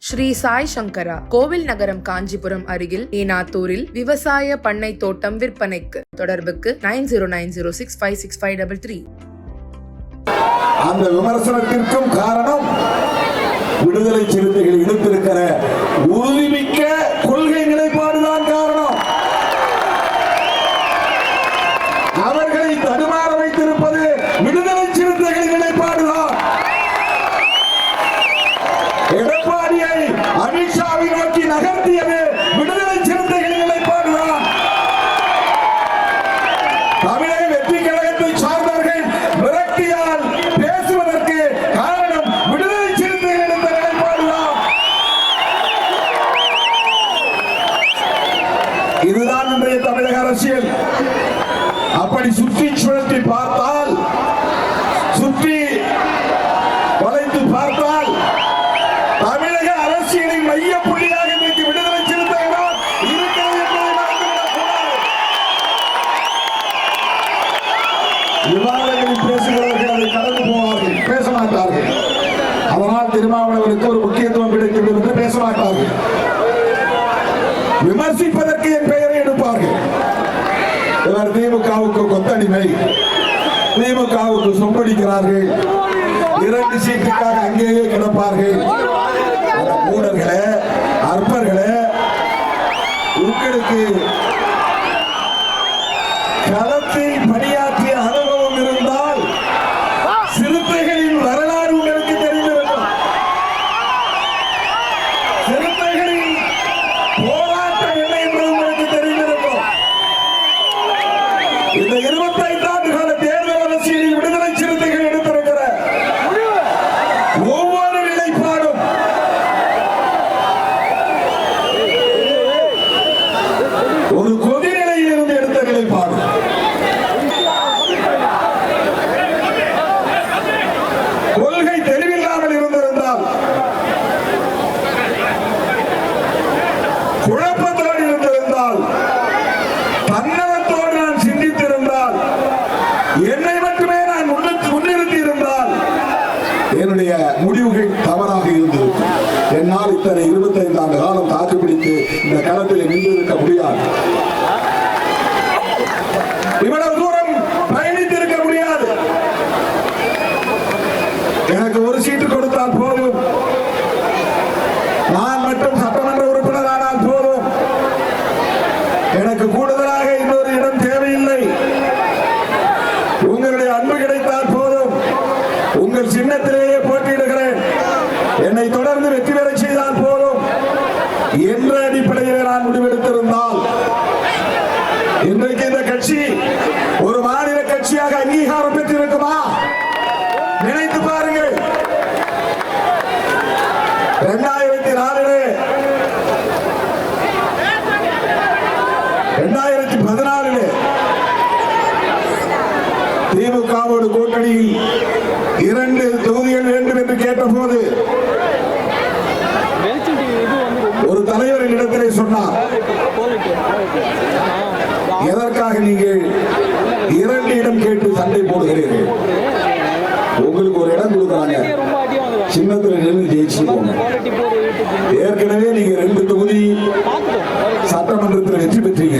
ஸ்ரீ சாய் சங்கரா கோவில் நகரம் காஞ்சிபுரம் அருகில் ஏனாத்தூரில் விவசாய பண்ணை தோட்டம் விற்பனைக்கு. தொடர்புக்கு 9090656533. அந்த விமர்சனத்திற்கும் காரணம் விடுதலை சிறுத்தைகள் எடுத்திருக்கிற உறுதிமிக்க கொள்கை நிலைப்பாடுதான் காரணம். அவர்களை தடுமாற வைத்திருப்பது விடுதலை சிறுத்தைகளின் நிலைப்பாடுதான். எடப்பாடியை அமித்ஷாவை நோக்கி நகர்த்தியது விடுதலை சிறுத்தைகளின் நிலைப்பாடுதான். தமிழக வெற்றி கழகத்தை சார்ந்தவர்கள் விரக்தியால் பேசுவதற்கு காரணம் விடுதலை சிறுத்தைகள் எடுத்த நிலைப்பாடுதான். இதுதான் இன்றைய தமிழக அரசியல். அப்படி சுற்றி சுழற்றி பார்த்தால், சுற்றி வளைத்து பார்த்தால், தமிழக அரசியலின் மைய புள்ளியாக இன்றைக்கு விடுதலை சிறுத்தைகள் இருக்கிறது என்பதை மறந்துவிடக் கூடாது. விவாதங்களில் பேசுகிறவர்கள் அதை கடந்து போவார்கள், பேச மாட்டார்கள். அதனால் திருமாவளவனுக்கு ஒரு முக்கியத்துவம் கிடைத்துவிடும் என்று பேச மாட்டார்கள். விமர்சிப்பதற்கு என் பெயரை எடுப்பார்கள். இவர் திமுகவுக்கு கொத்தடிமை, திமுகவுக்கு சொம்படிக்கிறார்கள், 2 சீட்டுக்காக அங்கேயே கிடப்பார்கள். மூடர்களே, அற்பர்களே, உங்களுக்கு களத்தில் பணியாற்றிய அனுபவம் இருந்தால் சிறுத்தைகளின் வரலாறு உங்களுக்கு தெரிந்திருக்கும். சிறுத்தைகளின் போராட்டம் என்ன என்பது உங்களுக்கு தெரிந்திருக்கும். இந்த 25 ஆண்டு கால தேர்தல் அரசியலில் விடுதலை சிறுத்தைகள் எடுத்திருக்கிற ஒவ்வொரு நிலைப்பாடும் ஒரு கொதிநிலையில் இருந்து எடுத்த நிலைப்பாடு. கொள்கை தெளிவில்லாமல் இருந்திருந்தால், குழப்பத்தோடு இருந்திருந்தால், தன்னலத்தோடு நான் சிந்தித்திருந்தால், என்னை மட்டுமே நான் முன்னிறுத்தி இருந்தால் என்னுடைய முடிவுகள் தவறாக இருந்தது. என்னால் இத்தனை 25 ஆண்டு காலம் தாக்குப்பிடித்து இந்த களத்தில் நின்றிருக்க முடியாது. இவ்வளவு தூரம் பயணித்திருக்க முடியாது. எனக்கு ஒரு சீட்டு கொடுத்தால் போதும், நான் மட்டும் சட்டமன்ற உறுப்பினரானால் போதும், எனக்கு கூடுதலாக இன்னொரு இடம் தேவையில்லை, உங்களுடைய அன்பு கிடைத்தால் போதும், உங்கள் சின்னத்திலேயே போட்டியிடுகிறேன், என்னை தொடர்ந்து வெற்றி பெற செய்தால் போதும் என்ற அடிப்படையில் நான் முடிவெடுத்திருந்தால் இன்றைக்கு இந்த கட்சி ஒரு மாநில கட்சியாக அங்கீகாரம் பெற்றிருக்குமா? நினைத்து பாருங்கள். 2014 திமுகவோடு கூட்டணியில் 2 தொகுதிகள் வேண்டும் என்று கேட்டபோது ஒரு தலைவரின் இடத்திலே சொன்னார், எதற்காக நீங்கள் 2 இடம் கேட்டு சண்டை போடுகிறீர்கள்? உங்களுக்கு ஒரு இடம் கொடுக்குறாங்க, சின்னத்தில் நின்று ஜெயிச்சு போங்க. ஏற்கனவே நீங்க 2 தொகுதி சட்டமன்றத்தில் வெற்றி பெற்றீங்க.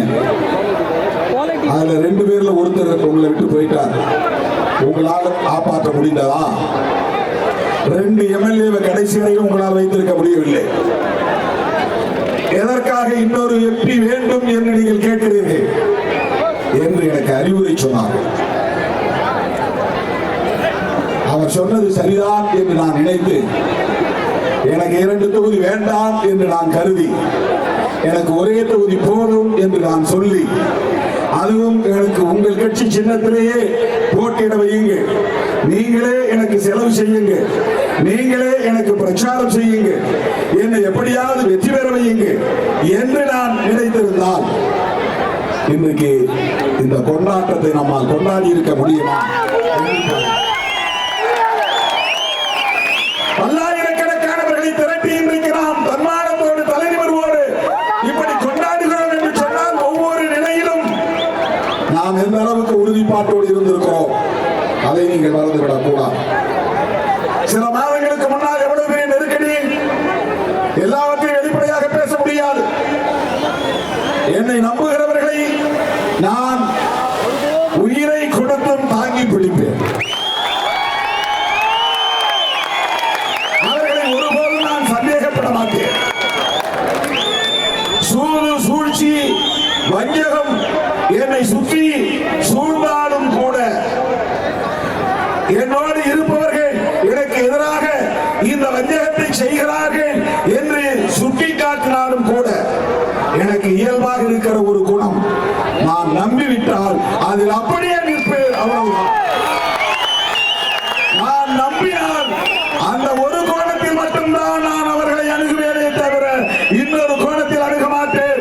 அதுல 2 பேர்ல ஒருத்தர் உங்களை விட்டு போயிட்டார். உங்களால் காப்பாற்ற முடிந்ததா? 2 எம்எல்ஏவை கடைசி வரையும் உங்களால் வைத்திருக்க முடியவில்லை. எதற்காக இன்னொரு எம்பி வேண்டும் என்று நீங்கள் கேட்கிறீர்கள் என்று எனக்கு அறிவுரை சொன்னார்கள். அவர் சொன்னது சரிதான் என்று நான் நினைத்து, எனக்கு 2 தொகுதி வேண்டாம் என்று நான் கருதி, எனக்கு ஒரே தொகுதி போதும் என்று நான் சொல்லி, அதுவும் எனக்கு உங்கள் கட்சி சின்னத்திலேயே போட்டியிட வையுங்க, நீங்களே எனக்கு செலவு செய்யுங்க, நீங்களே எனக்கு பிரச்சாரம் செய்யுங்க, என்னை எப்படியாவது வெற்றி பெற வையுங்க என்று நான் நினைத்திருந்தால் இன்றைக்கு இந்த கொண்டாட்டத்தை நம்மால் கொண்டாடி இருக்க முடியுமா? பல்லாயிரக்கணக்கானவர்களை திரட்டி இன்றைக்கு நாம் தன்மானத்தோடு தலைநிமிர்வோடு இப்படி கொண்டாடுகிறோம் என்று சொன்னால் ஒவ்வொரு நிலையிலும் நாம் எந்த அளவுக்கு உறுதிப்பாட்டோடு இருந்திருக்கிறோம் அதை நீங்கள் மறந்துவிடக் கூடாது. சில மாதங்களுக்கு முன்னால் எவ்வளவு பெரிய நெருக்கடி, எல்லாவற்றையும் வெளிப்படையாக பேச முடியாது. என்னை நம்புகிறவர்களை நான் உயிரை கொடுத்தும் தாங்கி பிடிப்பேன். அவர்களை ஒருபோதும் நான் சந்தேகப்பட மாட்டேன். சூது, சூழ்ச்சி, வஞ்சகம் என்னை சுற்றி சூழ்ந்தாலும் கூட என்னோடு இருப்பவர்கள் எனக்கு எதிராக இந்த வஞ்சகத்தை செய்கிறார்கள் என்று சுட்டிக்காட்டினாலும் கூட எனக்கு இயல்பாக இருக்கிற ஒரு குணம், நான் நம்பிவிட்டால் அதில் அப்படியே நிற்பேன். அவ்வளவுதான். நான் நம்பினால் அந்த ஒரு கோணத்தில் மட்டும்தான் நான் அவர்களை அணுகுவேனே தவிர இன்னொரு கோணத்தில் அணுக மாட்டேன்.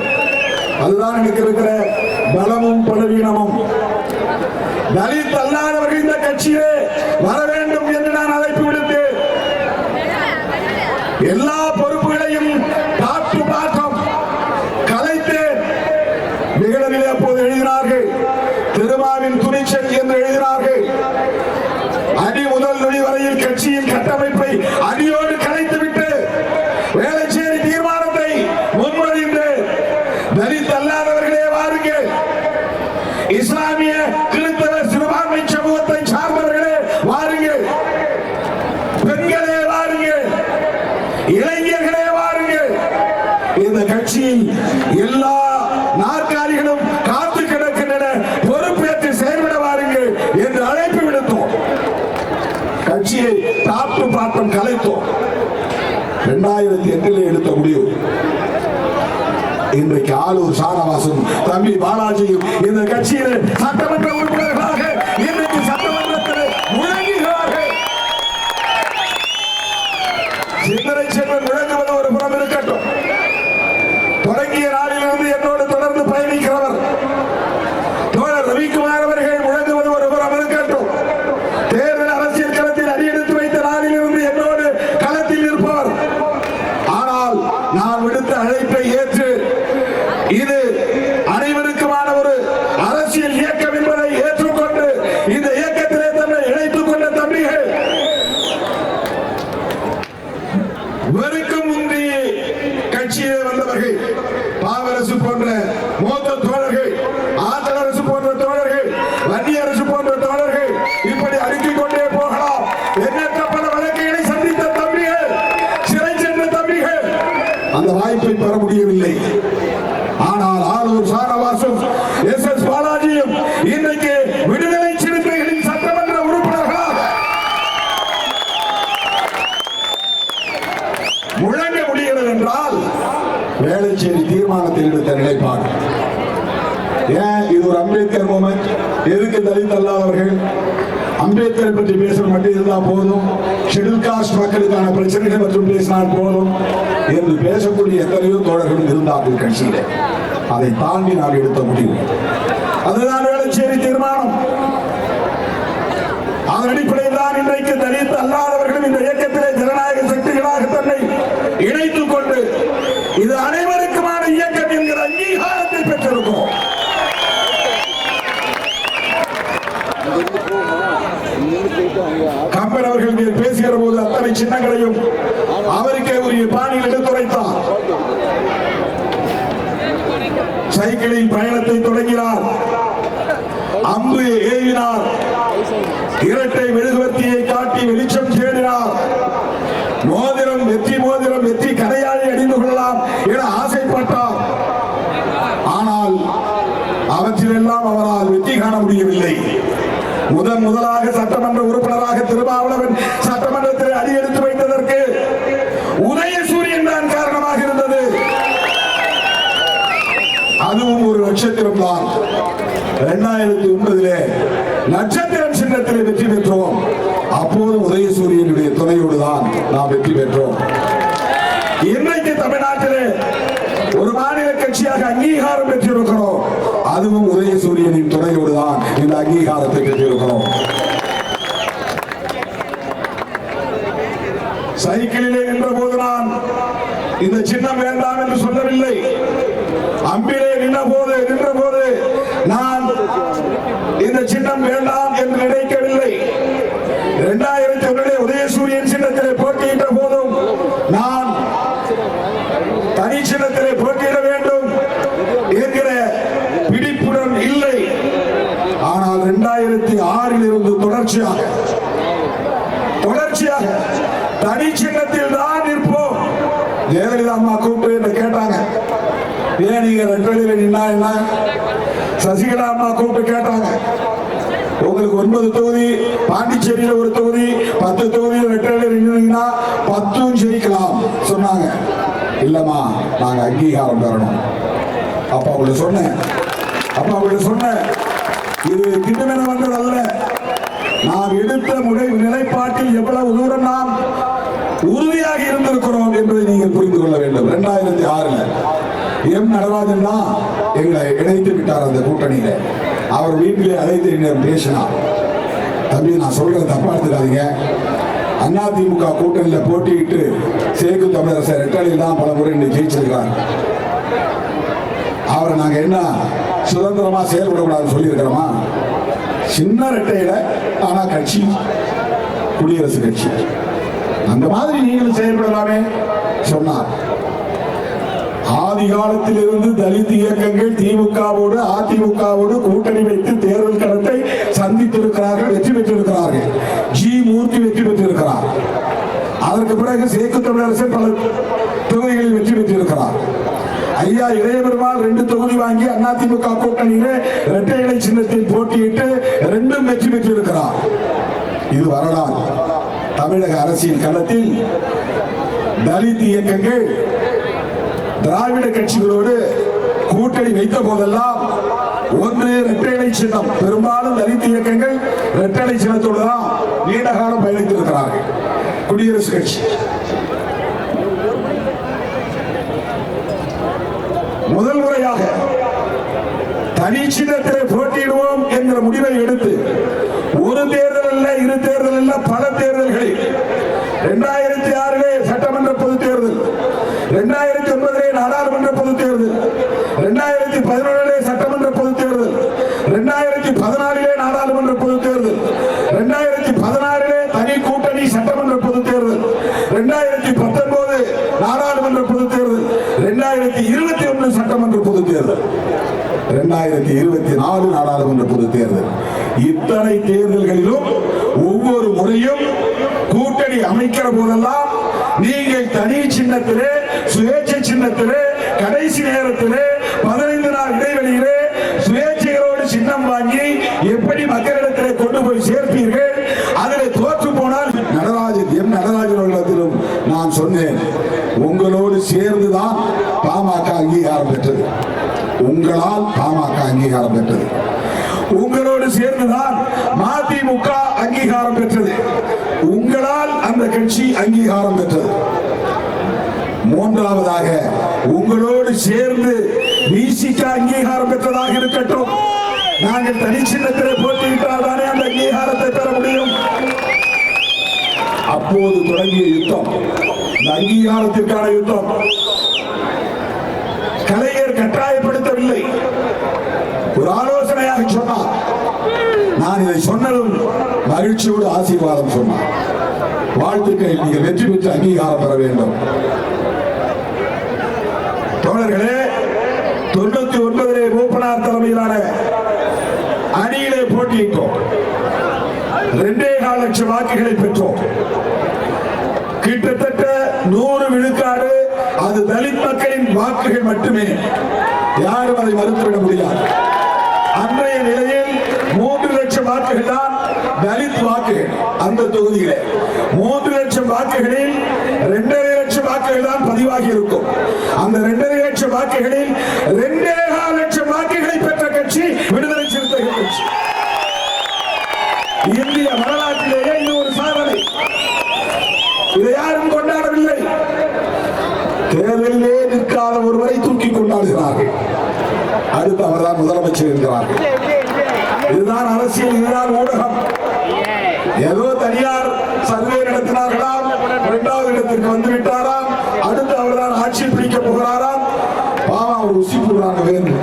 அதுதான் எனக்கு இருக்கிற பலமும் பலவீனமும். தலித் அல்லாதவர்கள் இந்த கட்சியே வர வேண்டும் என்று நான் அழைப்பு விடுத்தேன். எல்லா பொறுப்புகளையும் டாப் டு பாட்டம் கலைத்தேன். விகடனிலே அப்போது எழுதினார்கள், திருமாவின் துணிச்சல் என்று எழுதினார்கள். அடி முதல் நொடி வரையில் கட்சியின் கட்டமைப்பை அடியோடு கலைத்துவிட்டு வேளச்சேரி தீர்மானத்தை முன்மொழிந்து தலித் அல்லாதவர்களே வாருங்கள், இஸ்லாமிய கிறிஸ்தவ சிறுபான்மை சமூகத்தை சார்ந்தவர்களே வாருங்கள், பெண்களே வாருங்கள், இளைஞர்களே வாருங்கள், இந்த கட்சியில் எல்லா நாற்காலிகளும் காத்து கிடக்கின்றன, பொறுப்பேற்று செயல்பட வாருங்கள் என்று அழைப்பு விடுத்தோம். கட்சியை டாப் டு பாட்டம் கலைத்தோம். 2008 எடுத்த முடிவு. இன்றைக்கு ஆளூர் ஷானவாசும் தம்பி பாலாஜியும் இந்த கட்சியில் சட்டமன்ற உறுப்பினர்களாக இன்றைக்கு சட்டமன்றத்தில் முழங்குகிறார்கள். சிந்தனை செல்வன் முழங்குவது ஒரு புறம் இருக்கட்டும், தொடங்கிய நாளிலிருந்து என்னோடு தொடர்ந்து பயணிக்கிறவர் தோழர் ரவிக்குமார் அவர்கள் முழங்குவது ஒரு புறம் இருக்கட்டும், தேர்தல் அரசியல் களத்தில் அடியெடுத்து வைத்த நாளிலிருந்து என்னோடு களத்தில் இருப்பவர். ஆனால் நான் விடுத்த அழைப்பை ஏற்று இது அனைவருக்குமான ஒரு அரசியல் இயக்கம் என்பதை ஏற்றுக்கொண்டு இந்த இயக்கத்திலே தன்னை இணைத்துக் கொண்ட தம்பிகள், வெறுக்கும் முந்தி கட்சியே வந்தவர்கள், பாவரசு போன்ற மூத்த தோழர்கள், ஆற்றல் அரசு போன்ற தோழர்கள், வன்னிய அரசு போன்ற தோழர்கள், இப்படி அடுக்கிக் கொண்டே போகலாம். எண்ணற்ற பல வழக்குகளை சந்தித்த தம்பிகள், சிறை சென்ற தம்பிகள் அந்த வாய்ப்பை பெற முடியவில்லை. ஆனால் ஆளூர் ஷானவாசும் எஸ் பாலாஜியும் இன்றைக்கு விடுதலை சிறுத்தைகளின் சட்டமன்ற உறுப்பினர்களாக முழங்க முடிகிறது என்றால் வேளச்சேரி தீர்மானத்தில் எடுத்த நிலைப்பாடு. ஏன் இது ஒரு அம்பேத்கர் மூமெண்ட்? எதுக்கு தலித் அல்லாதவர்கள்? அம்பேத்கரை பற்றி பேச மட்டும் இருந்தால் போதும், ஷெட்யூல் காஸ்ட் மக்களுக்கான பிரச்சனைகள் மற்றும் பேசினால் போதும் என்று பேசக்கூடிய எத்தனையோ தோழர்களும் இருந்தார்கள் கட்சியிலே. அதை தாண்டி நாம் எடுத்த முடிவு அதுதான் வேளச்சேரி தீர்மானம். அதன் அடிப்படையில் தான் இன்றைக்கு தலித் அல்லாதவர்களும் இந்த இயக்கத்திலே ஜனநாயக சக்திகளாக தன்னை இணைத்துக் கொண்டு இது அனைவருக்குமான இயக்கம் என்கிற அங்கீகாரத்தை பெற்றிருக்கிறோம். கம்பன் அவர்கள் பேசுகிற போது அத்தனை சின்னங்களையும் அவருக்கே உரிய பாணியில் எடுத்துரைத்தார். சைக்கிளில் பயணத்தை தொடங்கினார், அம்பு ஏவினார், இரட்டை மெழுகுவர்த்தியை காட்டி வெளிச்சம் தேடினார், மோதிரம் வெற்றி கடையாளி அணிந்து கொள்ளலாம் என ஆசைப்பட்டார். ஆனால் அவற்றிலெல்லாம் அவரால் வெற்றி காண முடியவில்லை. முதலாக சட்டமன்ற உறுப்பினராக திருமாவளவன் சட்டமன்றத்தில் அடியெடுத்து வைத்ததற்கு உதயசூரியன் தான் காரணமாக இருந்தது. அதுவும் ஒரு நட்சத்திரம் தான். 2009 நட்சத்திரம் சின்னத்தில் வெற்றி பெற்றோம். அப்போது உதயசூரியனுடைய துணையோடு தான் நாம் வெற்றி பெற்றோம். இன்றைக்கு தமிழ்நாட்டிலே ஒரு மாநில கட்சியாக அங்கீகாரம் பெற்றிருக்கிறோம். அதுவும் உதயசூரியனின் துணையோடு தான் இந்த அங்கீகாரத்தை பெற்றிருக்கிறோம். சைக்கிளிலே நின்ற போது நான் இந்த சின்னம் வேண்டாம் என்று சொல்லவில்லை. அம்பிலே நின்ற போது நான் இந்த சின்னம் வேண்டாம் என்று நினைக்கவில்லை. 2001 உதயசூரியன் சின்னத்திலே போட்டியிட்ட போதும் நான் தனிச்சின்னத்திலே போட்டியிட வேண்டும் என்கிற பிடிப்புடன் இல்லை. ஆனால் 2006 இருந்து தொடர்ச்சியாக தனிச்சின்னத்தில் தான் நிற்போம். ஜெயலலிதா அம்மா கூப்பிட்டு கேட்டாங்க, ஏன் நீங்க ரெட்டலில நின்னா என்ன? சசிகலா அம்மா கூப்பிட்டு கேட்டாங்க, உங்களுக்கு 9 தொகுதி, பாண்டிச்சேரியில ஒரு தொகுதி, 10 தொகுதியில் ரெட்டலில நின்னீங்கன்னா 10 ஜெயிக்கலாம் சொன்னாங்க. இல்லம்மா, நாங்க அங்கீகாரம் பெறணும். அப்ப அவங்களுக்கு சொன்னேன், இது திட்டமென வந்தது அல்ல. நாம் எடுத்த நிலைப்பாட்டில் எவ்வளவு தூரம் நாம் உறுதியாக இருந்திருக்கிறோம் என்பதை நீங்கள் புரிந்து கொள்ள வேண்டும். 2006 எம் நடராஜன் தான் எங்களை இணைத்து விட்டார் அந்த கூட்டணியில. அவர் வீட்டிலே அழைத்து பேசினார். தம்பி, நான் சொல்றது தப்பா எடுத்துக்காதீங்க, அதிமுக கூட்டணியில போட்டியிட்டு சேகு தமிழரசர் ரெட்டலில் தான் பல முறை ஜெயிச்சிருக்கிறார். அவரை நாங்க என்ன சுதந்திரமா செயல்படக்கூடாதுன்னு சொல்லி இருக்கிறோமா? சின்ன ரெட்டையில, ஆனா கட்சி குடியரசு கட்சி, அந்த மாதிரி நீங்களும் செயல்படலாமே சொன்னார். ஆதி காலத்தில் இருந்து தலித் இயக்கங்கள் திமுகவோடு அதிமுகவோடு கூட்டணி வைத்து தேர்தல் களத்தை சந்தித்திருக்கிறார்கள், வெற்றி பெற்றிருக்கிறார்கள். ஜி மூர்த்தி வெற்றி பெற்றிருக்கிறார். அதற்கு பிறகு சேக்கு தமிழரசன் பல தொகுதிகளில் வெற்றி பெற்றிருக்கிறார். ஐயா இளையபெருமாள் 2 தொகுதி வாங்கி அதிமுக கூட்டணியிலே இரட்டை இலை சின்னத்தில் போட்டியிட்டு 2ம் வெற்றி பெற்றிருக்கிறார். இது வரலாறு. தமிழக அரசியல் களத்தில் தலித் இயக்கங்கள் திராவிட கட்சிகளோடு கூட்டணி வைத்த போதெல்லாம் ஒன்று இரட்டை இலை சின்னம், பெரும்பாலும் தலித் இயக்கங்கள் இரட்டை இலை சின்னத்தோடு தான் நீண்ட காலம் பயணித்திருக்கிறார்கள். குடியரசு கட்சி முதல் முறையாக தனி சின்னத்திலே போட்டியிடுவோம் என்கிற முடிவை எடுத்து ஒரு தேர்தல் அல்ல, 2 தேர்தல் அல்ல, பல தேர்தல்களில் 2006 சட்டமன்ற பொதுத் தேர்தல், 2009 நாடாளுமன்ற பொதுத் தேர்தல், 2011 சட்டமன்ற பொதுத் தேர்தல், 2014 நாடாளுமன்ற பொதுத் தேர்தல், 2016 தனி கூட்டணி சட்டமன்ற பொதுத் தேர்தல், 2019 நாடாளுமன்ற பொதுத் தேர்தல், 2021 சட்டமன்ற பொதுத் தேர்தல், 2024 நாடாளுமன்ற பொதுத் தேர்தல். இத்தனை தேர்தல்களிலும் ஒவ்வொரு முறையும் கூட்டணி அமைக்கிற போதெல்லாம் நீங்கள் தனி சின்னத்திலே, சுயேட்சை சின்னத்திலே, கடைசி நேரத்திலே 15 நாள் இடைவெளியிலே சுயேட்சைகளோடு சின்னம் வாங்கி எப்படி மக்களிடத்திலே கொண்டு போய் சேர்ப்பீர்கள்? அதில் தோற்று போனால் எம் நடராஜனிடத்திலும் நான் சொன்னேன், உங்களோடு சேர்ந்துதான் பாமக அங்கீகாரம் பெற்றது. உங்களால் பாமக அங்கீகாரம் பெற்றது. உங்களோடு சேர்ந்துதான் மதிமுக அங்கீகாரம் பெற்றது. உங்களால் அந்த கட்சி அங்கீகாரம் பெற்றது. மூன்றாவதாக உங்களோடு சேர்ந்து விசிக அங்கீகாரம் பெற்றதாக இருக்கட்டும். நாங்கள் தனி சின்னத்திலே போட்டியிட்டால் தானே அந்த அங்கீகாரத்தை பெற முடியும். அப்போது தொடங்கிய யுத்தம், இந்த அங்கீகாரத்திற்கான யுத்தம், கலைஞர் கட்டாயப்படுத்தவில்லை, ஒரு ஆலோசனையாக சொன்னார். நான் இதை சொன்னதும் மகிழ்ச்சியோடு ஆசீர்வாதம் சொன்னார். வாழ்த்துக்கள், நீங்கள் வெற்றி பெற்று அங்கீகாரம் பெற வேண்டும். தோழர்களே, 99 மூப்பனார் தலைமையிலான அணியிலே போட்டியிட்டோம். 2.25 லட்சம் வாக்குகளை பெற்றோம். கிட்டத்தட்ட 100 விழுக்காடு அது தலித் மக்களின் வாக்குகள் மட்டுமே. யாரும் அதை மறுத்துவிட முடியாது. அன்றைய நிலையில் 3 லட்சம் வாக்குகள் தான் தலித் வாக்குகள். அந்த தொகுதியிலே 3 லட்சம் வாக்குகளில் 2.5 லட்சம் வாக்குகள் தான் பதிவாகி இருக்கும். அந்த 2.5 லட்சம் வாக்குகளில் 2.25 லட்சம் வாக்குகளை பெற்ற கட்சி விடுதலை சிறுத்தைகள் கட்சி. இந்திய வரலாற்றிலேயே இது ஒரு சாதனை. இதை யாரும் கொண்டாடவில்லை. தேர்தலிலே நிற்காத ஒருவரை தூக்கி கொண்டாடுகிறார்கள். அடுத்து அவர்தான் முதலமைச்சர் என்கிறார்கள். இதுதான் அரசியல், இதுதான் ஊடகம். ஏதோ தனியார் சர்வே நடத்தினார்களாம், 2வது இடத்திற்கு வந்து விட்டாராம், அடுத்து அவர்தான் ஆட்சி பிடிக்க போகிறாராம். பாவம், அவர் உசி போடுறாங்க வேணும்.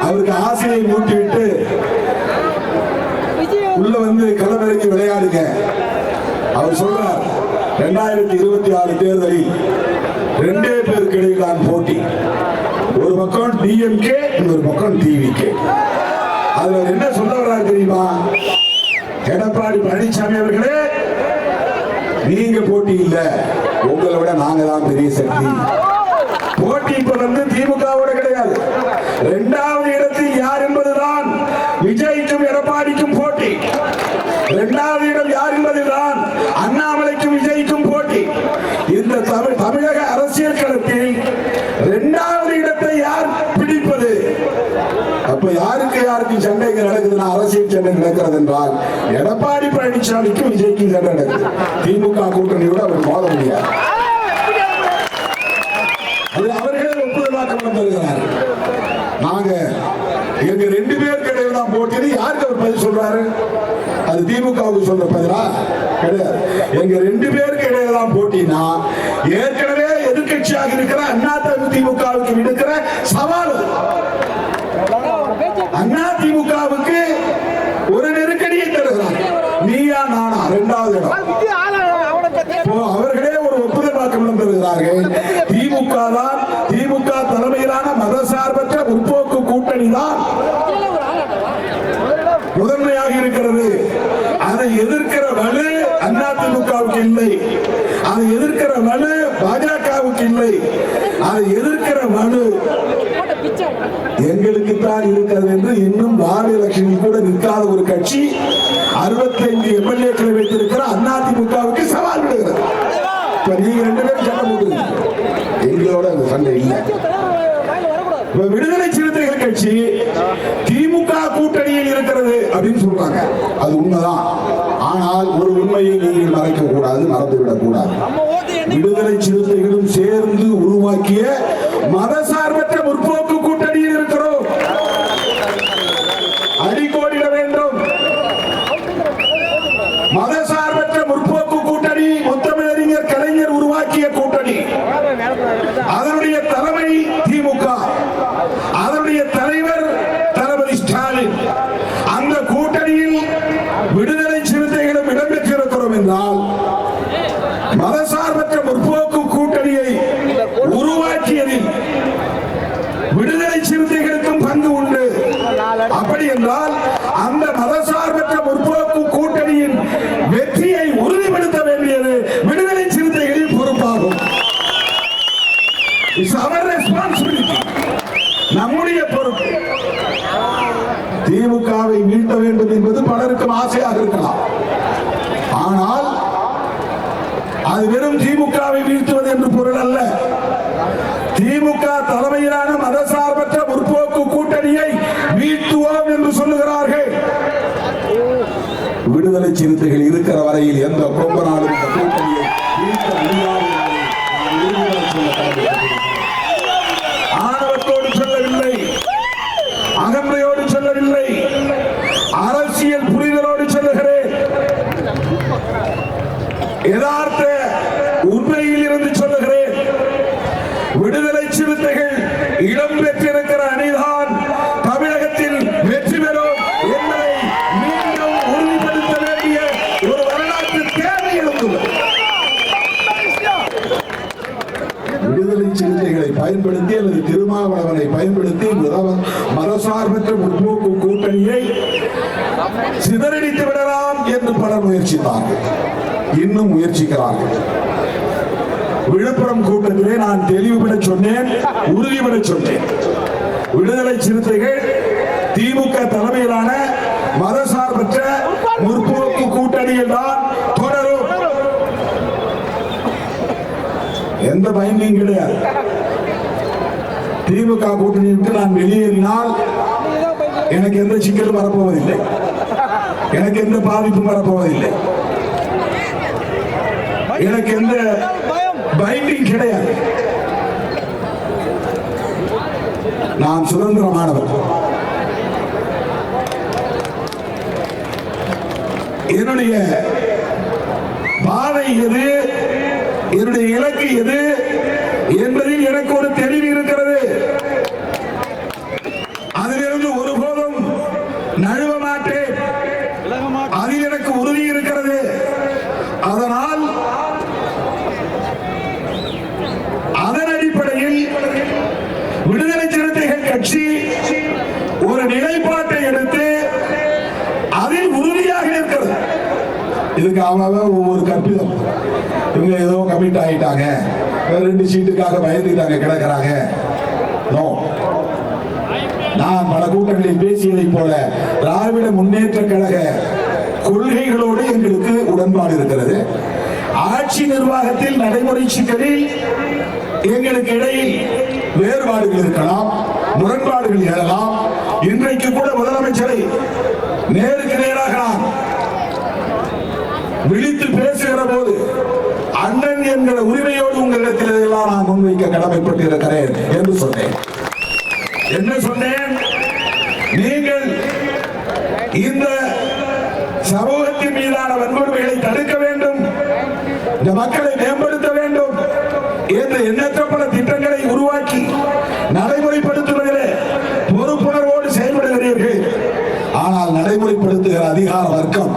அவருக்கு ஆசையை மூட்டிவிட்டு உள்ள வந்து களமிறங்கி விளையாடுங்க. அவர் சொல்றார், 2026 தேர்தலில் ரெண்டே பேருக்கு இடையிலான போட்டி. ஒரு பக்கம் டிஎம்கே, இன்னொரு பக்கம் டிவிகே. அதுல என்ன சொல்ல வர்றாரு தெரியுமா? எடப்பாடி பழனிசாமி அவர்களே, நீங்க போட்டி இல்ல, உங்களை விட நாங்க தான் பெரிய சக்தி. போட்டி இப்ப திமுகவோட கிடையாது. இரண்டாவது இடத்தில் யார் என்பதுதான் விஜய்க்கும் எடப்பாடிக்கும் போட்டி. இரண்டாவது இடம் யார் என்பதுதான் அண்ணாமலைக்கும் விஜய்க்கும் போட்டி. இந்த தமிழக அரசியல் களத்தில் இரண்டாவது இடத்தை யார் பிடிப்பது? அப்ப யாருக்கு சண்டைகள் நடக்குதுன்னா, அரசியல் சண்டை நடக்கிறது என்றால் எடப்பாடி பழனிசாமிக்கும் விஜய்க்கும் சண்டை நடக்குது. திமுக கூட்டணியோட அவர் மோத முடியாது. அது அவர்களே ஒப்புதலாக்கம் தருகிறார்கள். நாங்க எங்க ரெண்டு பேருக்கு இடையில தான் போட்டி. யாருக்கு அவர் பதில் சொல்றாரு? அது திமுகவுக்கு சொல்ற பதிலா கிடையாது. எங்க ரெண்டு பேருக்கு இடையில தான் போட்டினா, ஏற்கனவே எதிர்கட்சியாக இருக்கிற அண்ணா திமுகவுக்கு விடுக்கிற சவால். அண்ணா திமுகவுக்கு ஒரு நெருக்கடியை தருகிறார். நீயா நானா இரண்டாவது இடம். அவர்களே ஒரு ஒப்புதல் வாக்குமூலம் தருகிறார்கள். திமுக தலைமையிலான மதசார்பற்ற முற்போக்கு கூட்டணி தான் முதன்மையாக இருக்கிறது. அதை எதிர்க்கிற வலு அண்ணா திமுகவுக்கு இல்லை. அதை எதிர்க்கிற வலு பாஜகவுக்கு இல்லை. அதை எதிர்க்கிற வலு எங்களுக்கு தான் இருக்கிறது என்று இன்னும் வார்டு எலெக்ஷனில் கூட நிற்காத ஒரு கட்சி 65 எம்எல்ஏக்களை வைத்திருக்கிற அண்ணா திமுகவுக்கு சவால் விடுகிறது. இப்ப நீங்க ரெண்டு பேரும் சண்டை போடுங்க, எங்களோட அந்த சண்டை இல்லை. விடுதலை சிறுத்தைகள் கட்சி திமுக கூட்டணியில் இருக்கிறது அப்படின்னு சொல்றாங்க. அது உண்மைதான். ஆனால் ஒரு உண்மையை நீங்கள் மறைக்க கூடாது, மறந்துவிடக் கூடாது. விடுதலை சிறுத்தைகளும் சேர்ந்து உருவாக்கிய மதசார்பற்ற முற்போக்கு கூட்டணியில் இருக்கிறோம். அடிக்கோடிட வேண்டும். மதசார்பற்ற முற்போக்கு கூட்டணி முத்தமிழறிஞர் கலைஞர் உருவாக்கிய கூட்டணி. அதனுடைய தலைமை திமுக, அதனுடைய தலைவர் தளபதி ஸ்டாலின். அந்த கூட்டணியில் விடுதலை சிறுத்தைகளும் இடம்பெற்றிருக்கிறோம் என்றால், மதசார்பற்ற முற்போக்கு கூட்டணியை உருவாக்கியதில் விடுதலை சிறுத்தைகளுக்கும் பங்கு உண்டு. அப்படி என்றால் அந்த மதசார்பற்ற முற்போக்கு கூட்டணியின் வெற்றியை உறுதிப்படுத்த வேண்டியது விடுதலை சிறுத்தைகளின் பொறுப்பாகும். நம்முடைய பொறுப்பு. திமுகவை வீழ்த்த வேண்டும் என்பது பலருக்கும் ஆசையாக இருக்கலாம். ஆனால் அது வெறும் திமுகவை வீழ்த்துவது என்று பொருள் அல்ல. திமுக தலைமையிலான மதசார்பற்ற முற்போக்கு கூட்டணியை வீழ்த்துவோம் என்று சொல்லுகிறார்கள். விடுதலை சிறுத்தைகள் இருக்கிற வரையில் எந்த கொம்பனாலும் இந்த கூட்டணியை வீழ்த்த முடியாது. ஆணவத்தோடு சொல்லவில்லை, அகந்தையோடு சொல்லவில்லை, அரசியல் புரிதலோடு சொல்லுகிறேன். யதார்த்த உண்மையில் இருந்து சொல்லுகிறேன். விடுதலை சிறுத்தைகள் இடம்பெற்றிருக்கிற அணிதான் தமிழகத்தில் வெற்றி பெறும் என்பதை மீண்டும் உறுதிப்படுத்த வேண்டிய ஒரு வரலாற்று தேவை எழுந்துள்ளது. விடுதலை சிறுத்தைகளை பயன்படுத்தி அல்லது திருமாவளவனை பயன்படுத்தி மதசார்பற்ற முற்போக்கு கூட்டணியை சிதறடித்து விடலாம் என்று பலர் முயற்சித்தார்கள், இன்னும் முயற்சிக்கிறார்கள். விழுப்புரம் கூட்டத்திலே நான் தெளிவுபட சொன்னேன், உறுதிபட சொன்னேன். விடுதலை சிறுத்தைகள் திமுக தலைமையிலான மதசார்பற்ற முற்போக்கு கூட்டணியில் தான் தொடரும். எந்த பயனும் கிடையாது. திமுக கூட்டணி விட்டு நான் வெளியேறினால் எனக்கு எந்த சிக்கலும் வரப்போவதில்லை, எனக்கு எந்த பாதிப்பும் வரப்போவதில்லை, எனக்கு எந்த பைண்டிங் கிடையாது. நான் சுதந்திரமானவர். என்னுடைய பாதை எது, என்னுடைய இலக்கு எது என்பதில் எனக்கு ஒரு தெளிவு இருக்கிறது. அதிலிருந்து ஒருபோதும் நழுவ மாட்டேன். அதில் எனக்கு உறுதி இருக்கிறது. அதனால் அதை கட்சி ஒரு நிலைப்பாட்டை எடுத்து அதில் உறுதியாக இருக்கிறது. இதுக்கு அவங்க ஒவ்வொரு கற்பிதம், இவங்க ஏதோ கமிட் ஆகிட்டாங்க, 2 சீட்டுக்காக பயந்துட்டாங்க கிடக்கிறாங்க. நான் பல கூட்டங்களில் பேசியதை போல திராவிட முன்னேற்ற கழக கொள்கைகளோடு எங்களுக்கு உடன்பாடு இருக்கிறது. ஆட்சி நிர்வாகத்தில் நடைமுறை சிக்கலில் எங்களுக்கு இடையில் வேறுபாடுகள் இருக்கலாம், முரண்பாடுகள் எழலாம். இன்றைக்கு கூட முதலமைச்சரை நேருக்கு நேராக நான் விழித்து பேசுகிற போது அண்ணன் என்கிற உரிமையோடு உங்களிடத்தில் எல்லாம் நான் முன்வைக்க கடமைப்பட்டிருக்கிறேன் என்று சொன்னேன். என்ன சொன்னேன்? நீங்கள் இந்த சமூகத்தின் மீதான வன்கொடுமைகளை தடுக்க வேண்டும், இந்த மக்களை மேம்படுத்த வேண்டும் என்று எண்ணற்ற பல திட்டங்களை உருவாக்கி நடைமுறைப்படுத்துவதிலே பொறுப்புணர்வோடு செயல்படுகிறீர்கள். ஆனால் நடைமுறைப்படுத்துகிற அதிகார வர்க்கம்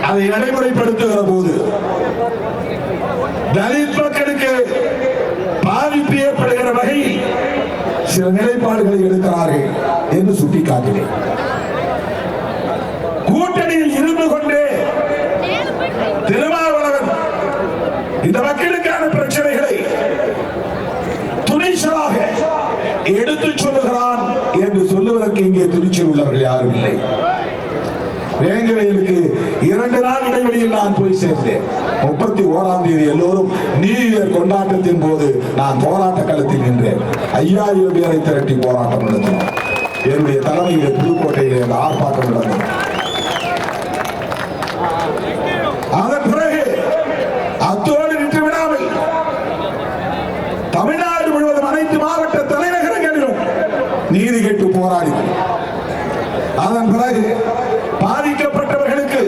அதை நடைமுறைப்படுத்துகிற போது தலித் மக்களுக்கு பாதிப்பு ஏற்படுகிற வகையில் சில நிலைப்பாடுகளை எடுக்கிறார்கள் என்று சுட்டிக்காட்டினேன். கூட்டணியில் இருந்து கொண்டே திருமாவளவன் இந்த மக்களுக்கான பிரச்சனைகளை துணிச்சலாக எடுத்துச் சொல்லுகிறான் என்று சொல்லுவதற்கு இங்கே துணிச்சல் உள்ளவர்கள் யாரும் இல்லை. வேங்கவேலுக்கு 2 நாள் இடைவெளியில் நான் போய் சேர்ந்தேன். 31ஆம் தேதி எல்லோரும் நீதியர் கொண்டாட்டத்தின் போது நான் போராட்ட களத்தில் நின்றேன். 5000 பேரை திரட்டி போராட்டம் நடத்தினோம். என்னுடைய தலைமையில் புதுக்கோட்டையில் அந்த ஆர்ப்பாட்டம் நடந்தது. அதன் பிறகு அத்தோடு நின்று விடாமல் தமிழ்நாடு முழுவதும் அனைத்து மாவட்ட தலைநகரங்களிலும் நீதி கேட்டு போராடினோம். அதன் பிறகு பாதிக்கப்பட்டவர்களுக்கு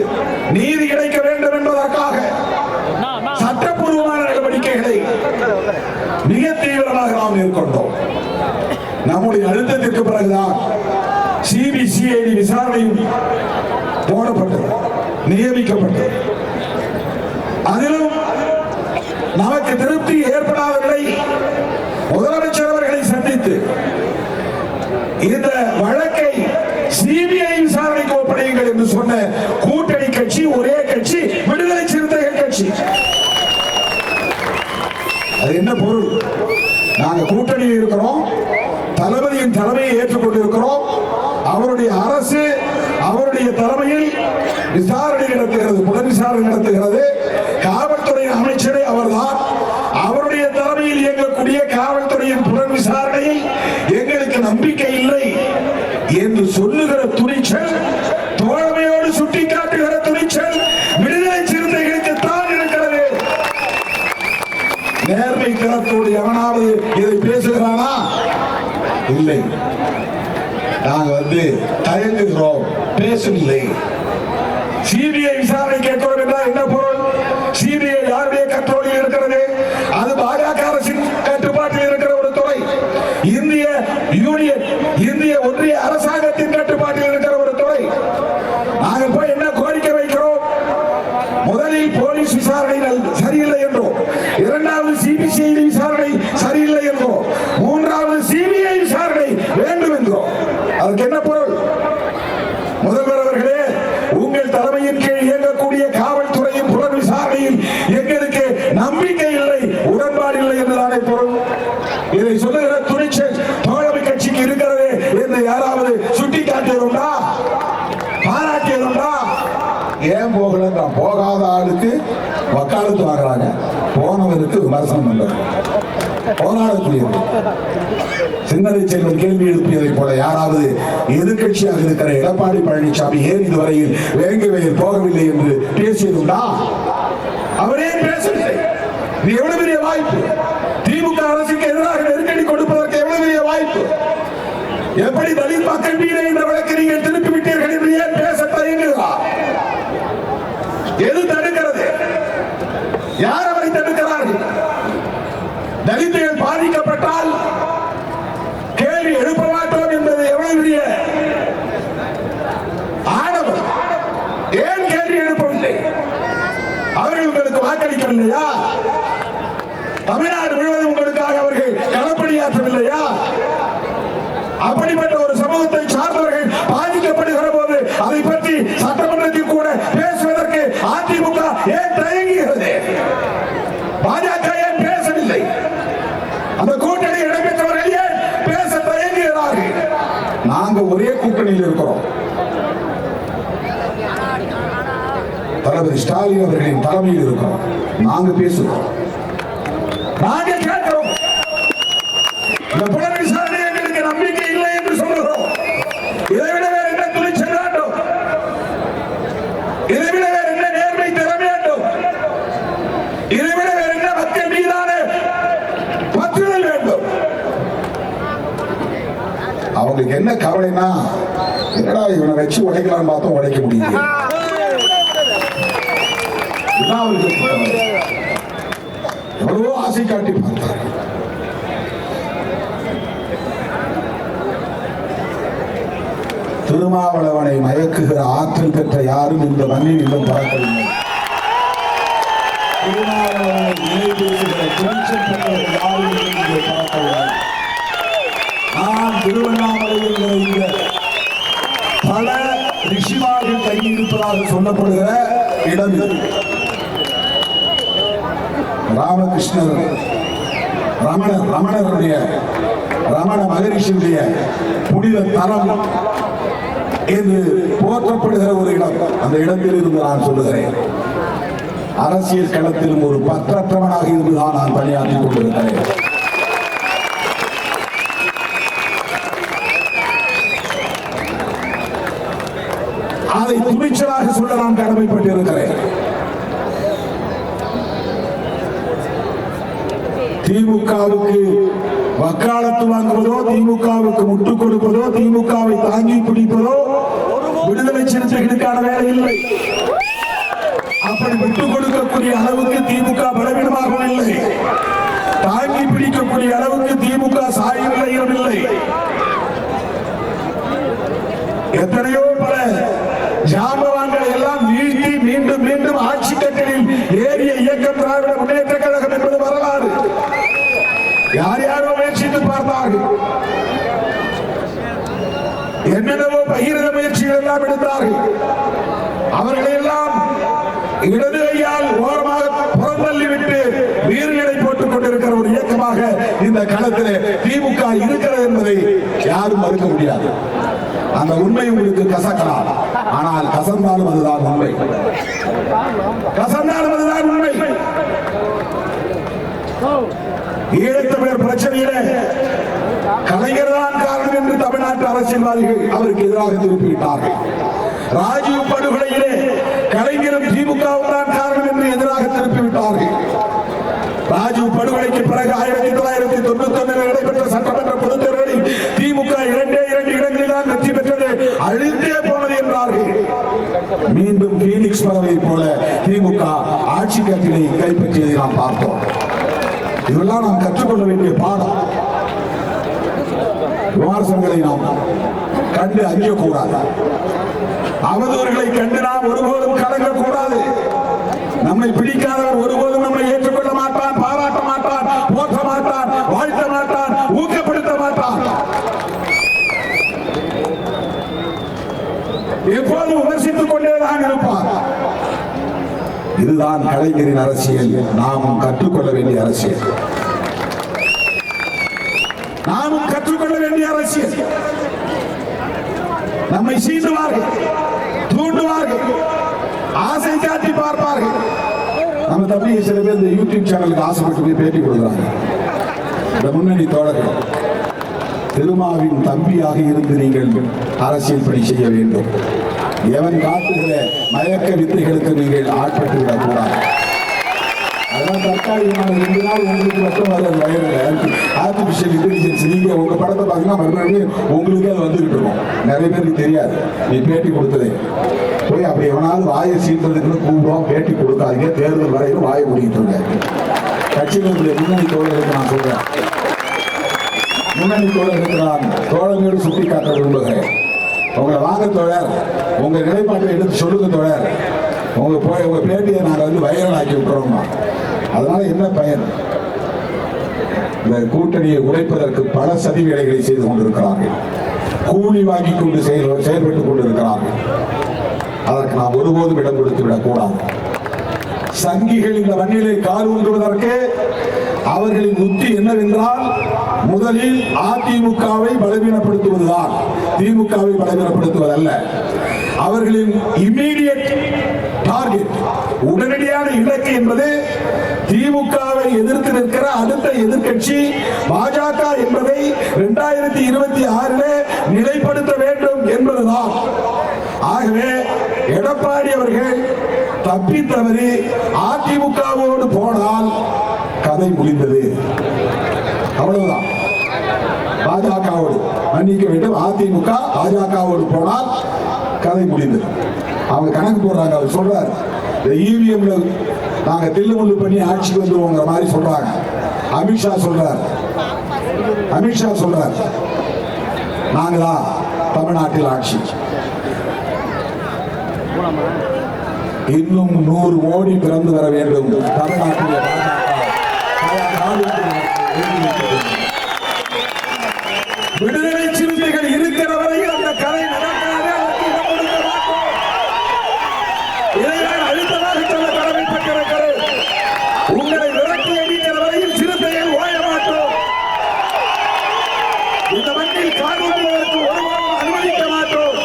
நீதி கிடைக்க வேண்டும் என்பதற்காக சட்டப்பூர்வமான நடவடிக்கைகளை மிக தீவிரமாக நாம் மேற்கொண்டோம். நம்முடைய அழுத்தத்திற்கு பிறகுதான் சிபிசிஐடி விசாரணையும் போடப்பட்டது, நியமிக்கப்பட்டது. அதிலும் நமக்கு திருப்தி ஏற்படாத நிலை முதலமைச்சர் அவர்களை சந்தித்து இந்த வழக்கை சிபிஐ விசாரணைக்கு ஒப்படையுங்கள் என்று சொன்ன கூட்டணி கட்சி ஒரே கட்சி விடுதலை சிறுத்தைகள் கட்சி. அது என்ன பொருள்? நாங்க கூட்டணியில் இருக்கிறோம், தளபதியின் தலைமையை ஏற்றுக்கொண்டிருக்கிறோம். அவருடைய அரசு அவருடைய தலைமையில் விசாரணை நடத்துகிறது, புலன் விசாரணை நடத்துகிறது. காவல்துறை அமைச்சரே அவர்தான். அவருடைய தலைமையில் இயங்கக்கூடிய காவல்துறையின் புலன் விசாரணையில் எங்களுக்கு நம்பிக்கை இல்லை என்று சொல்லுகிற துணிச்சல், தோழமையோடு சுட்டிக்காட்டுகிற துணிச்சல் விடுதலை சிறுத்தைகளுக்கு தான் இருக்கிறது. நேர்மை கரத்தோடு எவனாவது இதை பேசுகிறானா? இல்லை. நாங்கள் தயங்குகிறோம், பேசவில்லை. சிபிஐ விசாரணை கேட்கிறோம் என்றால் என்ன பொருள்? சிபிஐ யாருடைய கண்ட்ரோலில் இருக்கிறது? அது பாஜக அரசின் கட்டுப்பாட்டில் இருக்கிற ஒரு துறை. இந்திய ஒன்றிய அரசாங்கத்தின் கட்டுப்பாட்டில் இருக்கிற ஒரு துறை. நாங்கள் போய் என்ன கோரிக்கை வைக்கிறோம்? முதலில் போலீஸ் விசாரணை சரியில்லை என்றோம், 2வது சிபிசிஐடி விசாரணை சரியில்லை என்றோம், 3வது சிபிஐ விசாரணை வேண்டும் என்றோம். அதுக்கு என்ன பொருள்? முதல்வர் அவர்களே, உங்கள் தலைமையின் கீழ் இயங்கக்கூடிய காவல்துறையின் புலன் விசாரணையில் எங்களுக்கு நம்பிக்கை இல்லை, உடன்பாடு இல்லை என்றுதானே பொருள். இதை சொல்லுகிற துணிச்சல் தோழமை கட்சிக்கு இருக்கிறது என்று யாராவது சுட்டிக்காட்டியதுண்டா? பாராட்டியதுண்டா? ஏன் போகல? போகாத ஆளுக்கு வக்காலத்து வாங்குறாங்க, போனவருக்கு விமர்சனம் பண்றது, போராடக்கூடியது. சிந்தனை செல்வன் கேள்வி எழுப்பியதை போல யாராவது எதிர்கட்சியாக இருக்கிற எடப்பாடி பழனிசாமி ஏன் இதுவரையில் வேங்கவேல் போகவில்லை என்று பேசியதுண்டா? அவரே பேசவில்லை. இது எவ்வளவு பெரிய வாய்ப்பு! திமுக அரசுக்கு எதிராக நெருக்கடி கொடுப்பதற்கு எவ்வளவு பெரிய வாய்ப்பு! எப்படி தலித் மக்கள் மீது இந்த வழக்கை நீங்கள் திருப்பி விட்டீர்கள் என்று ஏன் பேச தயங்குகிறார்? எது தடுக்கிறது? யார் அவரை தடுக்கிறார்கள்? தலித்துகள் பாதிக்கப்பட்டால் கேள்வி எழுப்ப மாட்டோம் என்பது எவ்வளவு பெரிய ஆணவம்! ஏன் கேள்வி எழுப்பவில்லை? அவர்கள் உங்களுக்கு வாக்களிக்கவில்லையா? தமிழ்நாடு முழுவதும் உங்களுக்கு மக்களுக்காக அவர்கள் களப்பணியாற்றவில்லையா? அப்படிப்பட்ட ஒரு சமூகத்தை சார்ந்தவர்கள் பாதிக்கப்படுகிற போது அதை பற்றி சட்டமன்றத்தில் கூட பேசுவதற்கு அதிமுக ஏன் தயங்குகிறது? பாஜக ஏன் பேசவில்லை? அந்த கூட்டணி இடம்பெற்றவர்கள் ஏன் பேச தயங்குகிறார்கள்? நாங்க ஒரே கூட்டணியில் இருக்கிறோம். தளபதி ஸ்டாலின் அவர்களின் தலைமையில் இருக்கிறோம். நாங்க பேசுகிறோம், நாங்க கேட்கிறோம். இந்த புலன் விசாரணை எங்களுக்கு நம்பிக்கை இல்லை என்று சொல்லுகிறோம். இதைவிட வேற என்ன துணிச்சல் வேண்டும்? இதைவிட வேற என்ன நேர்மை தர வேண்டும்? இதைவிட வேற என்ன மக்கள் மீதான பற்றுதல் வேண்டும்? அவங்களுக்கு என்ன கவலைன்னா, என்னடா இவனை வச்சு உடைக்கலாம்னு பார்த்தோம், உடைக்க முடியுது. எவ்வளவோ ஆசை காட்டி பார்த்தார். திருமாவளவனை மயக்குகிற ஆற்றல் பெற்ற யாரும் இந்த மண்ணில் இன்னும் பார்க்கவில்லை. திருமாவளவனை நிலை பேசுகிற துணிச்சல் பெற்றவர்கள் யாரும் இங்கே பார்க்கவில்லை. நான் திருவண்ணாமலையில் நிறைந்த பல ரிஷிமார்கள் தங்கியிருப்பதாக சொல்லப்படுகிற இடம் இது. ராமகிருஷ்ணர் ரமணருடைய ரமண மகரிஷியுடைய புனித தலம் என்று போற்றப்படுகிற ஒரு இடம். அந்த இடத்தில் இருந்து நான் சொல்லுகிறேன், அரசியல் களத்திலும் ஒரு பற்றற்றவனாக இருந்துதான் நான் பணியாற்றிக் கொண்டிருக்கிறேன். அதை துணிச்சலாக சொல்ல நான் கடமைப்பட்டிருக்கிறேன். திமுகவுக்கு வக்காலத்து வாங்குவதோ, திமுகவுக்கு முட்டு கொடுப்பதோ, திமுகவை தாங்கி பிடிப்பதோ விடுதலை சிறுத்தைகளுக்கான வேலை இல்லை. அப்படி விட்டு கொடுக்கக்கூடிய அளவுக்கு திமுக பலவீனமாகவும் இல்லை, தாங்கி பிடிக்கக்கூடிய அளவுக்கு திமுக சாய்நிலையிலும் இல்லை. எத்தனையோ பல ஜாம்பவான்களை எல்லாம் வீழ்த்தி மீண்டும் மீண்டும் ஆட்சி கட்டளில் ஏறிய இயக்கம் திராவிட முன்னேற்ற கழகம் என்பது வரலாறு. யார் யாரோ முயற்சித்து பார்த்தார்கள், என்னென்னவோ பகிரத முயற்சிகள் எல்லாம் எடுத்தார்கள். அவர்களை எல்லாம் இடது கையால் ஓரமாக புறந்தள்ளிவிட்டு வீரர்களை போட்டுக் கொண்டிருக்கிற ஒரு இயக்கமாக இந்த களத்திலே திமுக இருக்கிறது என்பதை யாரும் மறுக்க முடியாது. அந்த உண்மை உங்களுக்கு கசக்கலாம், ஆனால் கசந்தாலும் அதுதான் உண்மை. கசந்தாலும் அதுதான் உண்மை. ஈழத்தமிழர் பிரச்சனையிலே கலைஞர் தான் காரணம் என்று தமிழ்நாட்டு அரசியல்வாதிகள் அவருக்கு எதிராக திருப்பிவிட்டார்கள். ராஜீவ் படுகொலையிலே கலைஞரும் திமுகவும் தான் காரணம் என்று எதிராக திருப்பிவிட்டார்கள். ராஜீவ் படுகொலைக்கு பிறகு 1991 நடைபெற்ற சட்டமன்ற பொதுத் தேர்தலில் திமுக 2 இடங்களில் தான் வெற்றி பெற்றது, அழிந்தே போனது என்றார்கள். மீண்டும் பீனிக்ஸ் பறவை போல திமுக ஆட்சி கட்டிலை கைப்பற்றியதை நாம் பார்த்தோம். இதெல்லாம் நாம் கற்றுக்கொள்ள வேண்டிய பாடம். விமர்சனங்களை நாம் கண்டு அஞ்சக்கூடாது, அவதூறுகளை கண்டு நாம் ஒருபோதும் கலங்கக்கூடாது. நம்மை பிடிக்காதவர் ஒருபோதும் நம்மை ஏற்றுக்கொள்ள மாட்டான், பாராட்ட மாட்டான், போற்ற மாட்டான், வாழ்த்த மாட்டான், ஊக்கப்படுத்த மாட்டான். எப்போதும் விமர்சித்துக் கொண்டேதான் இருப்பார். இதுதான் கலைஞரின் அரசியல், நாமும் கற்றுக்கொள்ள வேண்டிய அரசியல். நாமும் கற்றுக்கொள்ள வேண்டிய அரசியல். நம்மை சீண்டுவார்கள், தூண்டுவார்கள், ஆசை காட்டி பார்ப்பார்கள். நம்ம தம்பி சில பேர் இந்த யூடியூப் சேனலுக்கு ஆசைப்பட்டு போய் பேட்டி கொடுக்குறாங்க. இந்த முன்னணி தோழர்கள், திருமாவின் தம்பியாக இருந்து நீங்கள் அரசியல் பணி செய்ய வேண்டும். எவன் காட்டுகிற மயக்க வித்தைகளுக்கு நீங்கள் ஆட்பட்டு விடக்கூடாது. அதான் தற்காலிகமான 2 நாள் உங்களுக்கு மட்டும் வர வயதில் ஆர்டிபிஷியல் இன்டெலிஜென்ஸ். நீங்க உங்க படத்தை பார்த்தீங்கன்னா மறுபடியும் உங்களுக்கே அது வந்துகிட்டு இருக்கும். நிறைய பேருக்கு தெரியாது. நீ பேட்டி கொடுத்ததே போய் அப்படி எவனாவது வாயை சீன்றதுக்குன்னு கூப்பிடுவோம். பேட்டி கொடுக்காதீங்க, தேர்தல் வரையிலும் வாயை முடிக்கிட்டு இருக்காங்க. கட்சிகளுடைய முன்னணி தோழர்களுக்கு நான் சொல்றேன், முன்னணி தோழர்களுக்கு நான் தோழர்களோடு சுட்டி காட்ட விரும்புகிறேன். உங்களை வாங்க தோழர், உங்க நிலைப்பாட்டை எடுத்து சொல்லுங்க தோழர். உங்க பேட்டியை நாங்கள் வைரல் ஆக்கி விட்டுறோம். அதனால என்ன பயன்? இந்த கூட்டணியை உடைப்பதற்கு பல சதி வேலைகளை செய்து கொண்டிருக்கிறார்கள். கூலி வாங்கி கொண்டு செயல்பட்டுக் கொண்டிருக்கிறார்கள். அதற்கு நாம் ஒருபோதும் இடம் கொடுத்து விடக்கூடாது. சங்கிகள் இந்த மண்ணிலே கால் ஊன்றுவதற்கு அவர்களின் உத்தி என்னவென்றால், முதலில் அதிமுகவை பலவீனப்படுத்துவதுதான், திமுகவை பலவீனப்படுத்துவதல்ல. அவர்களின் இம்மீடியட் டார்கெட், உடனடியான இலக்கு என்பது திமுகவை எதிர்த்து நிற்கிற அடுத்த எதிர்க்கட்சி பாஜக என்பதை 2026 நிலைப்படுத்த வேண்டும் என்பதுதான். ஆகவே எடப்பாடி அவர்கள் தப்பி தவறி அதிமுகவோடு போனால் கதை முடிந்தது. அவ்வளவுதான். பாஜகவோடு மன்னிக்க வேண்டும், அதிமுக பாஜகவோடு போனால் கதை முடிந்தது. அவங்க கணக்கு போடுறாங்க. அவர் சொல்றாரு, இந்த இவிஎம்ல நாங்க தில்லுமுள்ளு பண்ணி ஆட்சிக்கு வந்துருவோங்கிற மாதிரி சொல்றாங்க. அமித்ஷா சொல்றார் நாங்களா தமிழ்நாட்டில் ஆட்சி. இன்னும் 100 மோடி பிறந்து வர வேண்டும் தமிழ்நாட்டில். விடுதலை சிறுத்தைகள் இருக்கிற வரையில் அந்த கதை நடக்காது. இதைதான் அழுத்தமாக சொல்ல கடமைப்பட்டிருக்கிறது. உங்களை விரட்டி அடிக்கிற வரையில் சிறுத்தைகள் ஓய மாட்டோம். இந்த மண்ணில் காணொலிகளுக்கு ஒருவரும் அனுமதிக்க மாட்டோம்.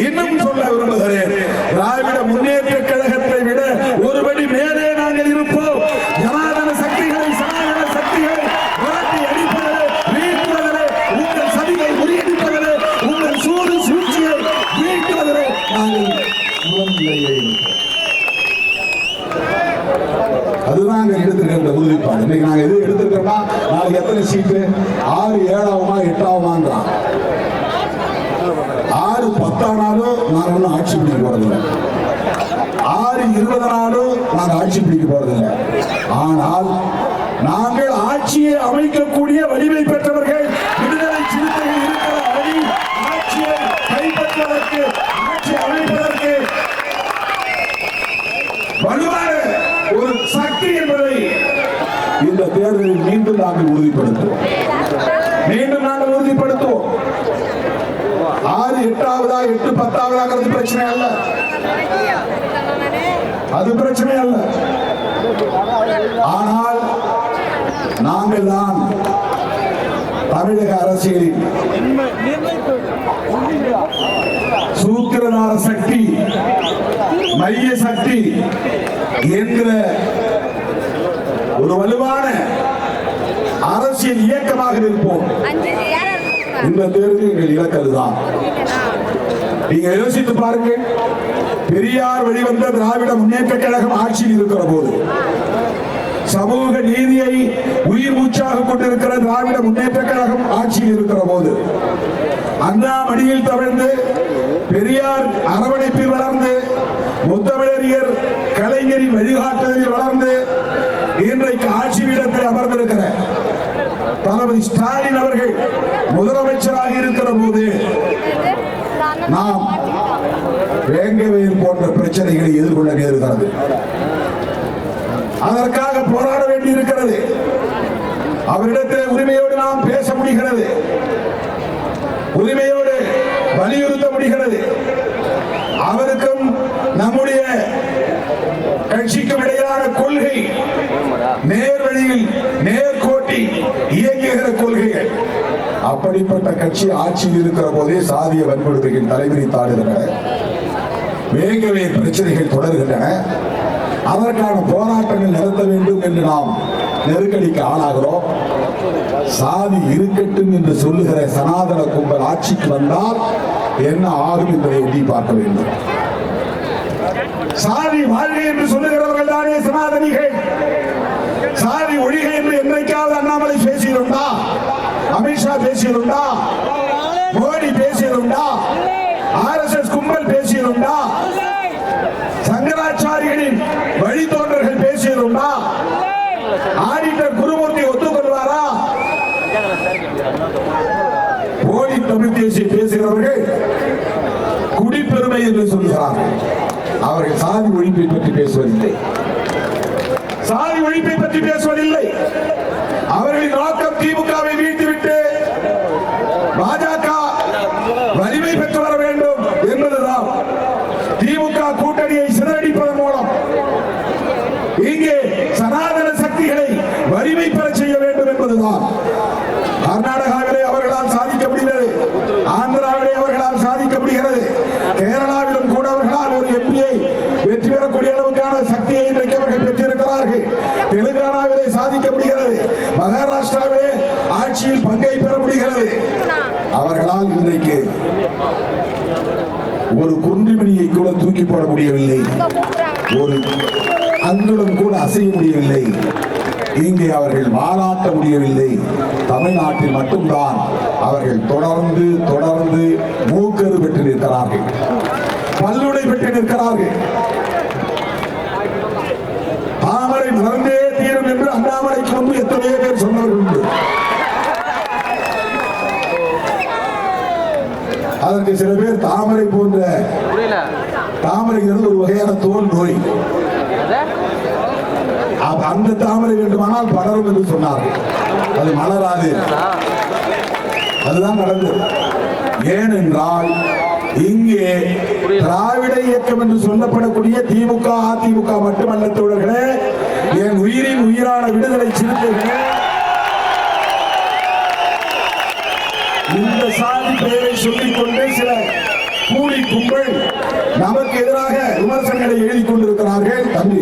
இன்னும் சொல்ல விரும்புகிறேன், திராவிட முன்னேற்ற கழகத்தை விட ஒருபடி மேலே நாங்கள் இருப்போம். ஜனாதன சக்திகளை, சனாதன சக்திகளை விரட்டி அடிப்பதிலே, வீழ்த்துவதிலே, உங்கள் சதியை முறியடிப்பதிலே, உங்கள் சூடு சூழ்ச்சியை வீழ்த்துவதிலே நாங்கள் முதன்மையை. அதுதான் எடுத்திருக்கிற உறுதிப்பாடு. இன்னைக்கு நாங்கள் எது எடுத்திருக்கோம்னா, நாளைக்கு எத்தனை சீட்டு 6 7ஆகுமா 8ஆகுமான்றான். 6 10 ஆனாலும் நாங்கள் ஒன்றும் ஆட்சி பிடிக்க போறதில்லை. 6 20 ஆனாலும் நாங்கள் ஆட்சி பிடிக்க போறதில்லை. ஆனால் நாங்கள் ஆட்சியை அமைக்கக்கூடிய வலிமை பெற்றவர்கள். விடுதலை சிறுத்தைகள் இருக்கிற வழி ஆட்சியை கைப்பற்றுவதற்கு, ஆட்சி அமைப்பதற்கு வலுவான ஒரு சக்தி என்பதை இந்த தேர்தலில் மீண்டும் நாங்கள் உறுதிப்படுத்துவோம். 6 8ஆவதா 8 10ஆவதாங்கிறது பிரச்சனை அல்ல. அது பிரச்சனை அல்ல. ஆனால் நாங்கள் தான் தமிழக அரசியலில் சூத்திரதார சக்தி, மைய சக்தி என்கிற ஒரு வலுவான அரசியல் இயக்கமாக இருப்போம். இந்த தேர்தல் எங்கள் இலக்கதுதான். நீங்க யோசித்து பாருங்க, பெரியார் வெளிவந்த திராவிட முன்னேற்ற கழகம் ஆட்சியில் இருக்கிற போது, சமூக நீதியை உயிர் மூச்சாக கொண்டிருக்கிற திராவிட முன்னேற்ற கழகம் ஆட்சியில் இருக்கிற போது, அண்ணா மடியில் தவழ்ந்து, பெரியார் அரவணைப்பில் வளர்ந்து, முத்தமிழறிஞர் கலைஞரின் வழிகாட்டுதலில் வளர்ந்து, இன்றைக்கு ஆட்சி பீடத்தில் அமர்ந்திருக்கிற தளபதி ஸ்டாலின் அவர்கள் முதலமைச்சராக இருக்கிற போது நாம் வேங்கவேல் போன்ற பிரச்சனைகளை எதிர்கொள்ள நேருகிறது. அதற்காக போராட வேண்டி இருக்கிறது. அவரிடத்தில் உரிமையோடு நாம் பேச முடிகிறது, உரிமையோடு வலியுறுத்த முடிகிறது. அவருக்கும் நம்முடைய கட்சிக்கும் இடையிலான கொள்கை நேர்வழியில் நேர்கோட்டில் இயங்குகிற கொள்கைகள். அப்படிப்பட்ட கட்சி ஆட்சியில் இருக்கிற போதே சாதிய வன்கொடுமைகள் தலைவிரித்தாடுகின்றன, வேங்கவே பிரச்சனைகள் தொடர்கின்றன. அதற்கான போராட்டங்கள் நடத்த வேண்டும் என்று நாம் நெருக்கடிக்கு ஆளாகிறோம். சாதி இருக்கட்டும் என்று சொல்லுகிற சனாதன கும்பல் ஆட்சிக்கு வந்தால் என்ன ஆகும் என்பதை எண்ணி பார்க்க வேண்டும். சாதி வாழ்க்கை என்று சொல்லுகிறவர்கள் தானே சனாதனிகள். சாதி ஒழிகை என்று என்றைக்காவது அண்ணாமலை பேசியிருந்தா, அமித்ஷா பேசியிருந்தா, மோடி பேசியிருந்தா, RSS கும்பல் பேசியிருந்தா, சங்கராச்சாரிகளின் வழித்தோன்றர்கள் பேசியிருந்தா, ஆடிட்டர் குருமூர்த்தி ஒத்துக்கொள்வாரா? போலி தமிழ் தேசிய பேசுகிறவர்கள் குடிப்பெருமை என்று சொல்கிறார்கள். அவர்கள் சாதி ஒழிப்பை பற்றி பேசுவதில்லை. சாதி ஒழிப்பை பற்றி பேசுவதில்லை. அவர்களின் நோக்கம் திமுகவை வீழ்த்திவிட்டு பாஜக வலிமை பெற்று வர வேண்டும் என்பதுதான். திமுக கூட்டணியை சிதறடிப்பதன் மூலம் இங்கே சனாதன சக்திகளை வலிமை பெற செய்ய வேண்டும் என்பதுதான். கர்நாடகாவிலே அவர்களால் சாதிக்க முடிகிறது, ஆந்திராவிலே அவர்களால் சாதிக்க முடிகிறது, கேரளாவிலும் கூட அவர்களால் ஒரு எம்பியை வெற்றி பெறக்கூடிய அளவுக்கான சக்தியை இன்றைக்கு அவர்கள் பெற்றிருக்கிறார்கள். தெலுங்கானாவிலே சாதிக்க முடிகிறது, மகாராஷ்டிராவிலே ஆட்சியில் பங்கை பெற முடிகிறது. அவர்களால் இன்றைக்கு ஒரு குன்றிமணியை கூட தூக்கி போட முடியவில்லை, ஒரு அங்குலம் கூட அசைய முடியவில்லை, இங்கே அவர்கள் வாலாட்ட முடியவில்லை. தமிழ்நாட்டில் மட்டும்தான் அவர்கள் தொடர்ந்து தொடர்ந்து மூக்கரு பெற்று நிற்கிறார்கள், பல்லுடை பெற்று நிற்கிறார்கள். தாமரை மலர்ந்தே தீரும் என்று அண்ணாமலைக்கு முன்பு எத்தனையோ பேர் சொன்னவர்கள் உண்டு. அதற்கு சில பேர் தாமரை போன்ற தாமரைங்கிறது ஒரு வகையான தோல் நோய், அந்த தாமரை வேண்டுமானால் படரும் என்று சொன்னார்கள். அது மலராது, அதுதான் நடந்தது. ஏனென்றால் இங்கே திராவிட இயக்கம் என்று சொல்லப்படக்கூடிய திமுக அதிமுக மட்டுமல்ல தோழர்களே, என் உயிரின் உயிரான விடுதலை சிறுத்தைகளே, இந்த சாதி பெயரை சொல்லிக் கொண்டு சில கூலி கும்பல் நமக்கு எதிராக விமர்சனங்களை எழுதி கொண்டிருக்கிறார்கள். தம்பி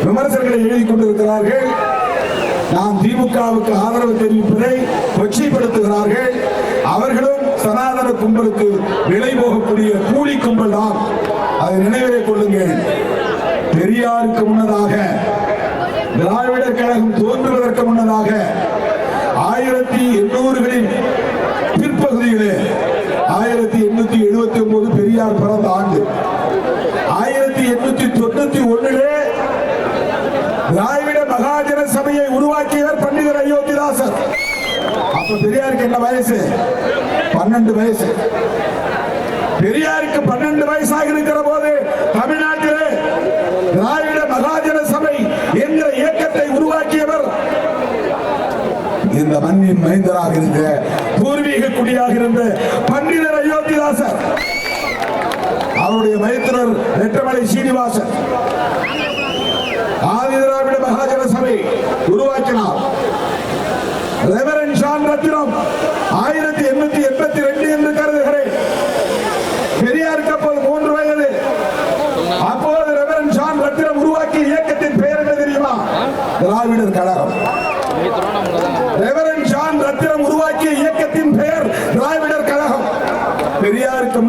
விமர்சனங்களை எழுதி கொண்டிருக்கிறார்கள். நாம் திமுகவுக்கு ஆதரவு தெரிவிப்பதை கொச்சைப்படுத்துகிறார்கள். அவர்களும் சனாதன கும்பலுக்கு விலை போகக்கூடிய கூலி கும்பல் தான். அதை நினைவிலே கொள்ளுங்கள். பெரியாருக்கு முன்னதாக, திராவிடர் கழகம் தோன்றுவதற்கு முன்னதாக 1800களின் பிற்பகுதியிலே 1879 பெரியார் பிறந்த ஆண்டு, 1891 திராவிட மகாஜன சபையை உருவாக்கியவர் பண்டிதர் அயோத்திதாசர். அப்ப பெரியாருக்கு என்ன வயசு? 12 வயசு. பெரியாருக்கு 12 வயசாக இருக்கிற போது தமிழ்நாட்டிலே திராவிட மகாஜன சபை என்கிற இயக்கத்தை உருவாக்கியவர் இந்த மண்ணின் மைந்தராக இருந்த, பூர்வீக குடியாக இருந்த பண்டிதர் அயோத்திதாசர். அவருடைய மைத்திரர் நெட்டமலை சீனிவாசன் ஆதி திராவிட மகாஜன சபை உருவாக்கினார். ரெவரண்ட் ஜான் ரத்தினம் 1882 என்று கருதுகிறேன். பெரியாருக்கு அப்போது 3 வயது. அப்போது ரெவரண்ட் ஜான் ரத்தினம் உருவாக்கிய இயக்கத்தின் பெயர் என்ன தெரியுமா? திராவிடர் கழகம். ரெவரண்ட் ஜான் ரத்தினம் உருவாக்கிய இயக்கத்தின் பெயர் திராவிடர் கழகம். பெரியாருக்கு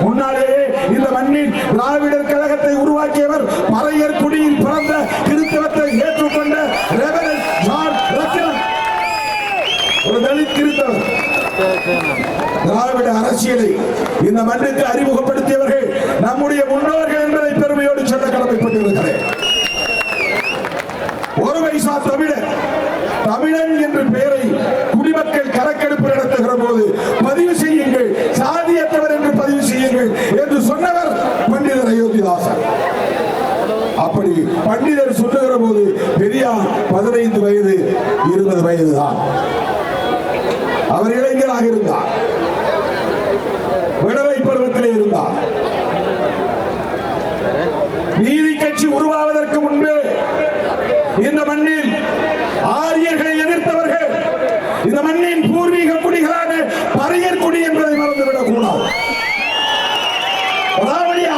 முன்னாலேயே இந்த மண்ணில் திராவிடர் கழகத்தை உருவாக்கியவர் பறையர் குடியில் பிறந்த கிறிஸ்தவத்தை ஏற்றுக்கொண்ட ரெவரண்ட் ஜான் ரத்தினம், ஒரு தலித் கிறிஸ்தவர். திராவிட அரசியலை இந்த மண்ணுக்கு அறிமுகப்படுத்தியவர்கள் நம்முடைய முன்னோர்கள் என்பதை பெருமையோடு சொல்ல கடமைப்பட்டிருக்கிறேன். ஒரு வயசா தமிழன் என்ற பெயரை குடிமக்கள் கணக்கெடுப்பு நடத்துகிற போது பதிவு செய்யுங்கள், சாதியற்றவர் என்று பதிவு செய்யுங்கள் என்று சொன்னவர் பண்டிதர் அயோத்திதாசர். அப்படி பண்டிதர் சொல்லுகிற போது பெரியார் 15 வயது 20 வயது தான். அவர் இளைஞராக இருந்தார், விடுதலை பருவத்திலே இருந்தார். நீதி கட்சி உருவாவதற்கு முன்பு இந்த மண்ணில் ஆரியர்களை எதிர்த்தவர்கள் இந்த மண்ணின் பூர்வீக குடிகளான பறையர் குடி என்பதை மறந்துவிடக் கூடாது.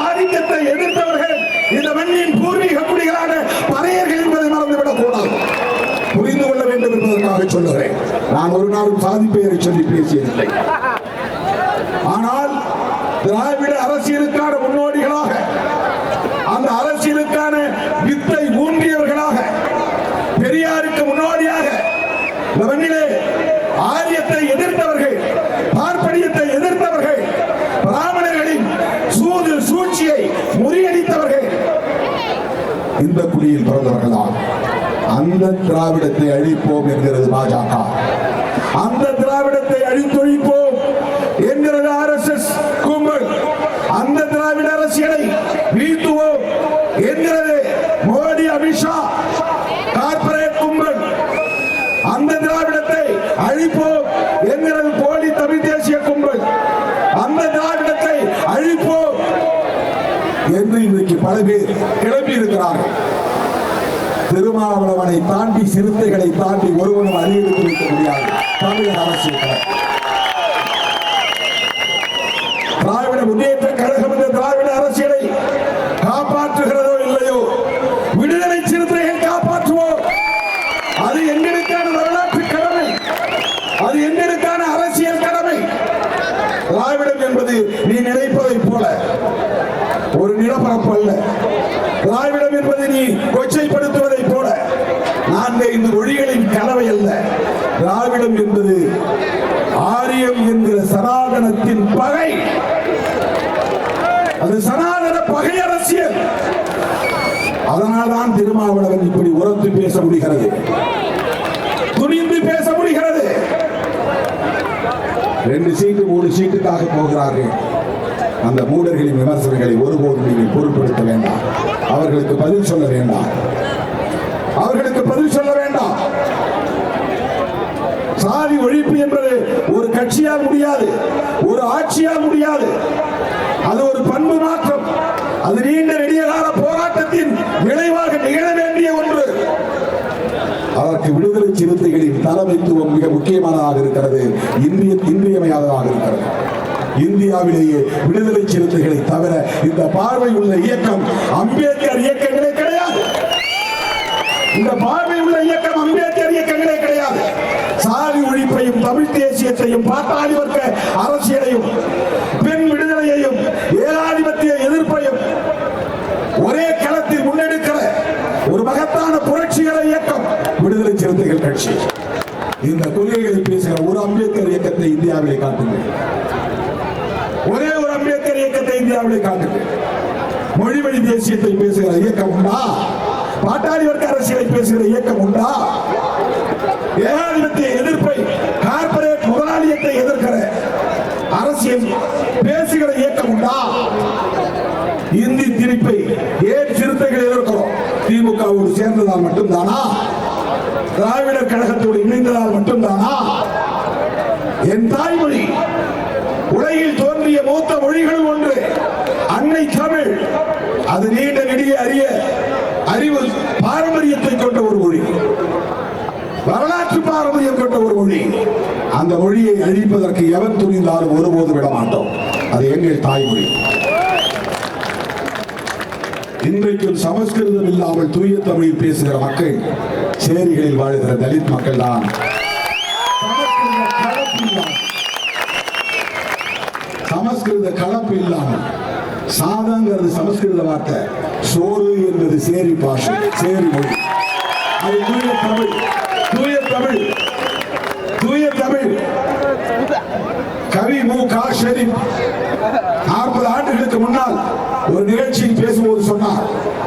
ஆதிக்கத்தை எதிர்த்தவர்கள் இந்த மண்ணின் பூர்வீக குடிகளான பறையர்கள் என்பதை மறந்துவிடக் கூடாது. புரிந்து கொள்ள வேண்டும் என்பதற்காக சொல்லுகிறேன். நான் ஒரு நாளும் சாதி பெயரை சொல்லி பேசியதில்லை. ஆனால் திராவிட அரசியலுக்கான முன்னோடிகளாக, அந்த அரசியலுக்கான வித்தை ஊன்றியவர்களாக, பெரியாருக்கு முன்னோடியாக இந்த மண்ணிலே ஆரியத்தை எதிர்த்தவர்கள், பார்ப்பனியத்தை எதிர்த்தவர்கள், பிராமணர்களின் சூழ்ச்சியை முறியடித்தவர்கள் இந்த குடியில் பிறந்தவர்கள் தான். அந்த திராவிடத்தை அழிப்போம் என்கிறது பாஜக. அந்த திராவிடத்தை அழித்தொழிப்போம் என்கிறது RSS கும்பல். அந்த திராவிட அரசியலை என்கிறது மோடி, அமித்ஷா, கார்ப்பரேட் கும்பல். அந்த திராவிடத்தை அழிப்போம் என்கிறது போலி தமிழ் தேசிய கும்பல். அந்த திராவிடத்தை அழிப்போம் என்று இன்றைக்கு பல பேர் கிளம்பி இருக்கிறார்கள். திருமாவளவனை தாண்டி, சிறுத்தைகளை தாண்டி ஒருவனும் அடியெடுத்து வைக்க முடியாது தமிழக அரசியல். திராவிட முன்னேற்ற கழகம் இந்த திராவிட அரசியலை காப்பாற்றுகிறதோ இல்லையோ, விடுதலை சிறுத்தைகள் காப்பாற்றுவோம். அது எங்களுக்கான வரலாற்று கடமை, அது எங்களுக்கான அரசியல் கடமை. திராவிடம் என்பது நீ நினைப்பதை போல ஒரு நிலப்பரப்பு அல்ல. திராவிடம் என்பது நீ கொச்சைப்படுத்துவதை போல 4-5 மொழிகளின் கலவை அல்ல. திராவிடம் என்பது ஆரியம் என்கிற சனாதனத்தின் பகை. அது சனாதன பகை அரசியல். அதனால்தான் திருமாவளவன் இப்படி உரத்து பேச முடிகிறது, துணிந்து பேச முடிகிறது. 2 சீட்டு 3 சீட்டுக்காக போகிறார்கள். அந்த மூடர்களின் விமர்சனங்களை ஒருபோதும் நீங்கள் பொருட்படுத்த வேண்டாம். அவர்களுக்கு பதில் சொல்ல வேண்டாம், அவர்களுக்கு பதில் சொல்ல வேண்டாம். சாதி ஒழிப்பு என்பது ஒரு கட்சியால் முடியாது, ஒரு ஆட்சியால் முடியாது. அது ஒரு பண்பு மாற்றம். அது நீண்ட நெடிய கால போராட்டத்தின் விளைவாக நிகழ வேண்டிய ஒன்று. அதற்கு விடுதலை சிறுத்தைகளின் தலைமைத்துவம் மிக முக்கியமானதாக இருக்கிறது, இன்றியமையாததாக இருக்கிறது. இந்தியாவிலேயே விடுதலை சிறுத்தைகளை தவிர இந்த பார்வை உள்ள இயக்கம் அம்பேத்கர் இயக்கங்களே கிடையாது. இந்த பார்வை உள்ள இயக்கம் அம்பேத்கர் இயக்கங்களே கிடையாது. சாதி ஒழிப்பையும், தமிழ் தேசியத்தையும், பாட்டாளி வர்க்க அரசியலையும், பெண் விடுதலையையும், ஏகாதிபத்திய எதிர்ப்பையும் ஒரே களத்தில் முன்னெடுக்கிற ஒரு மகத்தான புரட்சிகர இயக்கம் விடுதலை சிறுத்தைகள் கட்சி. இந்த கொள்கைகளை பேசுகிற ஒரு அம்பேத்கர் இயக்கத்தை இந்தியாவிலே காட்டுங்கள். ஒரே ஒரு அம்பேத்கர் இயக்கத்தை இந்தியாவிலே காட்டுங்கள். மொழி வழி தேசியத்தை பேசுகிற இயக்கம் உண்டா? பாட்டாளி வர்க்க அரசியலை பேசுகிற இயக்கம் உண்டா? ஏகாதிபத்திய எதிர்ப்பை, கார்ப்பரேட் முதலாளியத்தை எதிர்க்கிற அரசியல் பேசுகிற இயக்கம் உண்டா? இந்தி திணிப்பை ஏன் சிறுத்தைகள் எதிர்க்கிறோம்? திமுகவோடு சேர்ந்ததால் மட்டும்தானா? திராவிடர் கழகத்தோடு இணைந்ததால் மட்டும்தானா? என் தாய்மொழி உலகில் தோன்றிய மூத்த மொழிகள் ஒன்று அன்னை தமிழ். அது நீண்ட நெடிய அறிவு பாரம்பரியத்தை கொண்ட ஒரு மொழி, வரலாற்று பாரம்பரியம் கொண்ட ஒரு மொழி. அந்த மொழியை அழிப்பதற்கு எவன் துணிந்தாலும் ஒருபோது விட மாட்டோம். அது எங்கள் தாய்மொழி. இன்றைக்கும் சமஸ்கிருதம் இல்லாமல் தூய தமிழில் பேசுகிற மக்கள் சேரிகளில் வாழ்கிற தலித் மக்கள் தான். சமஸ்கிருத கலப்பு இல்லாமல், சாதங்கிறது சமஸ்கிருத வார்த்தை, சோறு என்பது சேரி பாஷை, சேரி மொழி. அது தூய தமிழ், தூய தமிழ், தூய தமிழ். கவி மு க ஷரீப் 40 ஆண்டுகளுக்கு முன்னால் ஒரு நிகழ்ச்சியில் பேசும்போது சொன்னார்,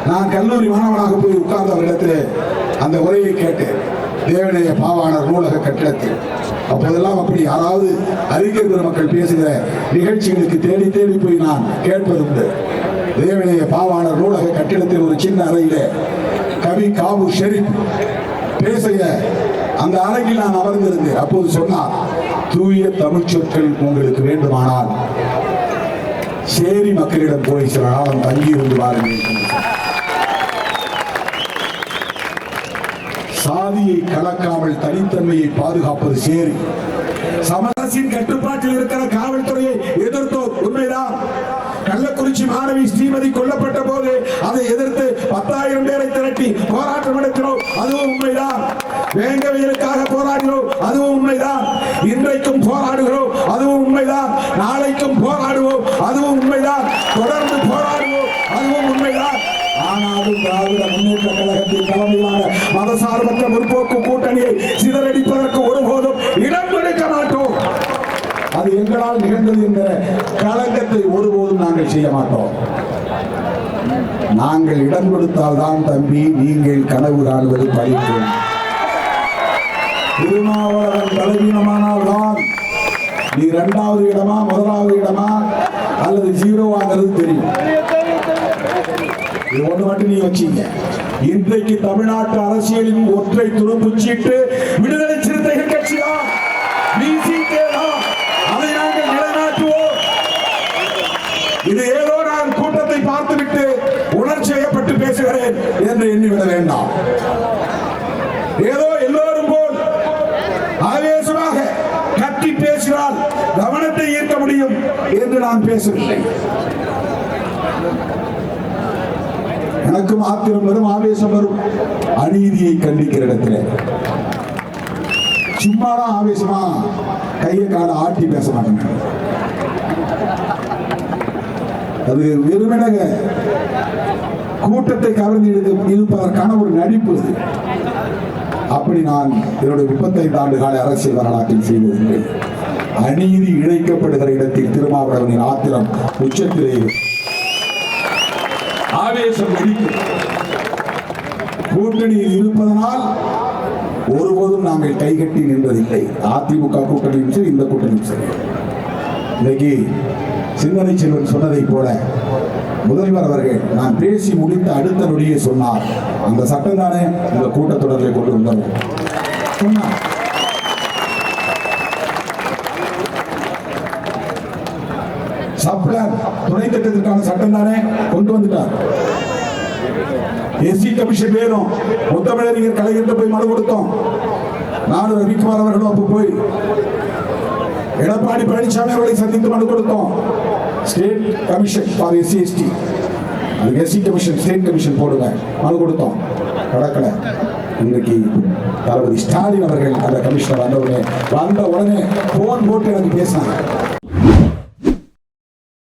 நான் கல்லூரி மாணவனாக போய் உட்கார்ந்த இடத்திலே அந்த உரையை கேட்டேன், தேவநேய பாவாணர் நூலக கட்டிடத்தில். அப்போதெல்லாம் அப்படி யாராவது அறிஞர் பெருமக்கள் பேசுகிற நிகழ்ச்சிகளுக்கு தேடி தேடி போய் நான் கேட்பதுண்டு. தேவநேய பாவாணர் நூலக கட்டிடத்தில் ஒரு சின்ன அறையிலே கவி காபு ஷெரீப் பேசுகிற அந்த அறையில் நான் அமர்ந்திருந்தேன். அப்போது சொன்னார், தூய தமிழ் சொற்கள் உங்களுக்கு வேண்டுமானால் சேரி மக்களிடம் போய் சில காலம் தங்கியிருந்து வாருங்கள். சாதியை கலக்காமல் தனித்தன்மையை பாதுகாப்பது சேரி. சமரசின் கட்டுப்பாட்டில் இருக்கிற காவல்துறையை எதிர்த்தோம், உண்மைதான். கள்ளக்குறிச்சி மாணவி ஸ்ரீமதி கொல்லப்பட்ட போது அதை எதிர்த்து 10,000 பேரை திரட்டி போராட்டம் நடத்தினோம், அதுவும் உண்மைதான். வேங்கவைகளுக்காக போராடினோம், அதுவும் உண்மைதான். இன்றைக்கும் போராடுகிறோம், அதுவும் உண்மைதான். நாளைக்கும் போராடுவோம், அதுவும் உண்மைதான். தொடர்ந்து போராடுவோம், அதுவும் உண்மைதான். ஆனாலும் திராவிட முன்னேற்ற கழகத்தின் தலைமையிலான மதசார்பற்ற முற்போக்கு கூட்டணியை சிதறடிப்பதற்கு ஒருபோதும் இடம் கொடுக்க மாட்டோம். அது எங்களால் நிகழ்ந்தது என்ற களங்கத்தை ஒருபோதும் நாங்கள் செய்ய மாட்டோம். நாங்கள் இடம் கொடுத்தால் தான் தம்பி நீங்கள் கனவு காணுவது பலிக்கும். திருமாவளவன் பலவீனமானால் தான் நீ 2வது இடமா 1வது இடமா அல்லது 0 தெரியும். இது ஒன்று மட்டும் நீ வச்சீங்க. இன்றைக்கு தமிழ்நாட்டு அரசியலின் ஒற்றை துரும்புச் சீட்டு விடுதலை சிறுத்தைகள் கட்சி தான், VCK தான். அதை நாங்கள் நிலைநாட்டுவோம். இது ஏதோ நான் கூட்டத்தை பார்த்துவிட்டு உணர்ச்சி வயப்பட்டு பேசுகிறேன் என்று எண்ணிவிட வேண்டாம். ஏதோ எல்லோரும் போல் ஆவேசமாக கட்டி பேசினால் கவனத்தை ஈர்க்க முடியும் என்று நான் பேசவில்லை. எனக்கும் ஆத்திரம் வரும், ஆவேசம் வரும். அநீதியை கண்டிக்கிற இடத்துல சும்மாதான் ஆவேசமா கையை கால ஆட்டி பேச மாட்டேங்க. அது வெறுமனக கூட்டத்தை கவர்ந்து இருப்பதற்கான ஒரு நடிப்பு. அப்படி நான் என்னுடைய 35 ஆண்டு கால அரசியல் வரலாற்றில் செய்ததில்லை. அநீதி இழைக்கப்படுகிற இடத்தில் திருமாவளவனின் ஆத்திரம் உச்சத்திலே ஆவேசம் வெடிக்கும். கூட்டணியில் இருப்பதனால் ஒருபோதும் நாங்கள் கைகட்டி நின்றதில்லை. அதிமுக கூட்டணியும் சரி, இந்த கூட்டணியும் சரி. இன்னைக்கு சிந்தனை செல்வன் சொன்னதை போல முதல்வர் அவர்கள் நான் பேசி முடித்த அடுத்த நொடியே சொன்னார், அந்த சட்டம் தானே இந்த கூட்டத்தொடரில் கொண்டு வந்தோம் சொன்னார். சப்ளான் துணை திட்டத்திற்கான சட்டம் தானே கொண்டு வந்துட்டார். எஸ்சி கமிஷன் வேணும். முத்தமிழறிஞர் கலைஞர்கிட்ட போய் மனு கொடுத்தோம். நானும் ரவிக்குமார் அவர்களும் அப்போ போய் எடப்பாடி பழனிசாமி அவர்களை சந்தித்து மனு கொடுத்தோம். State commission for SC ST, SC commission state commission போடுங்க மனு கொடுத்தோம். நடக்கல. இன்றைக்கு தளபதி ஸ்டாலின் அவர்கள் அந்த கமிஷனர் வந்த உடனே போன் போட்டு எனக்கு பேசினாங்க.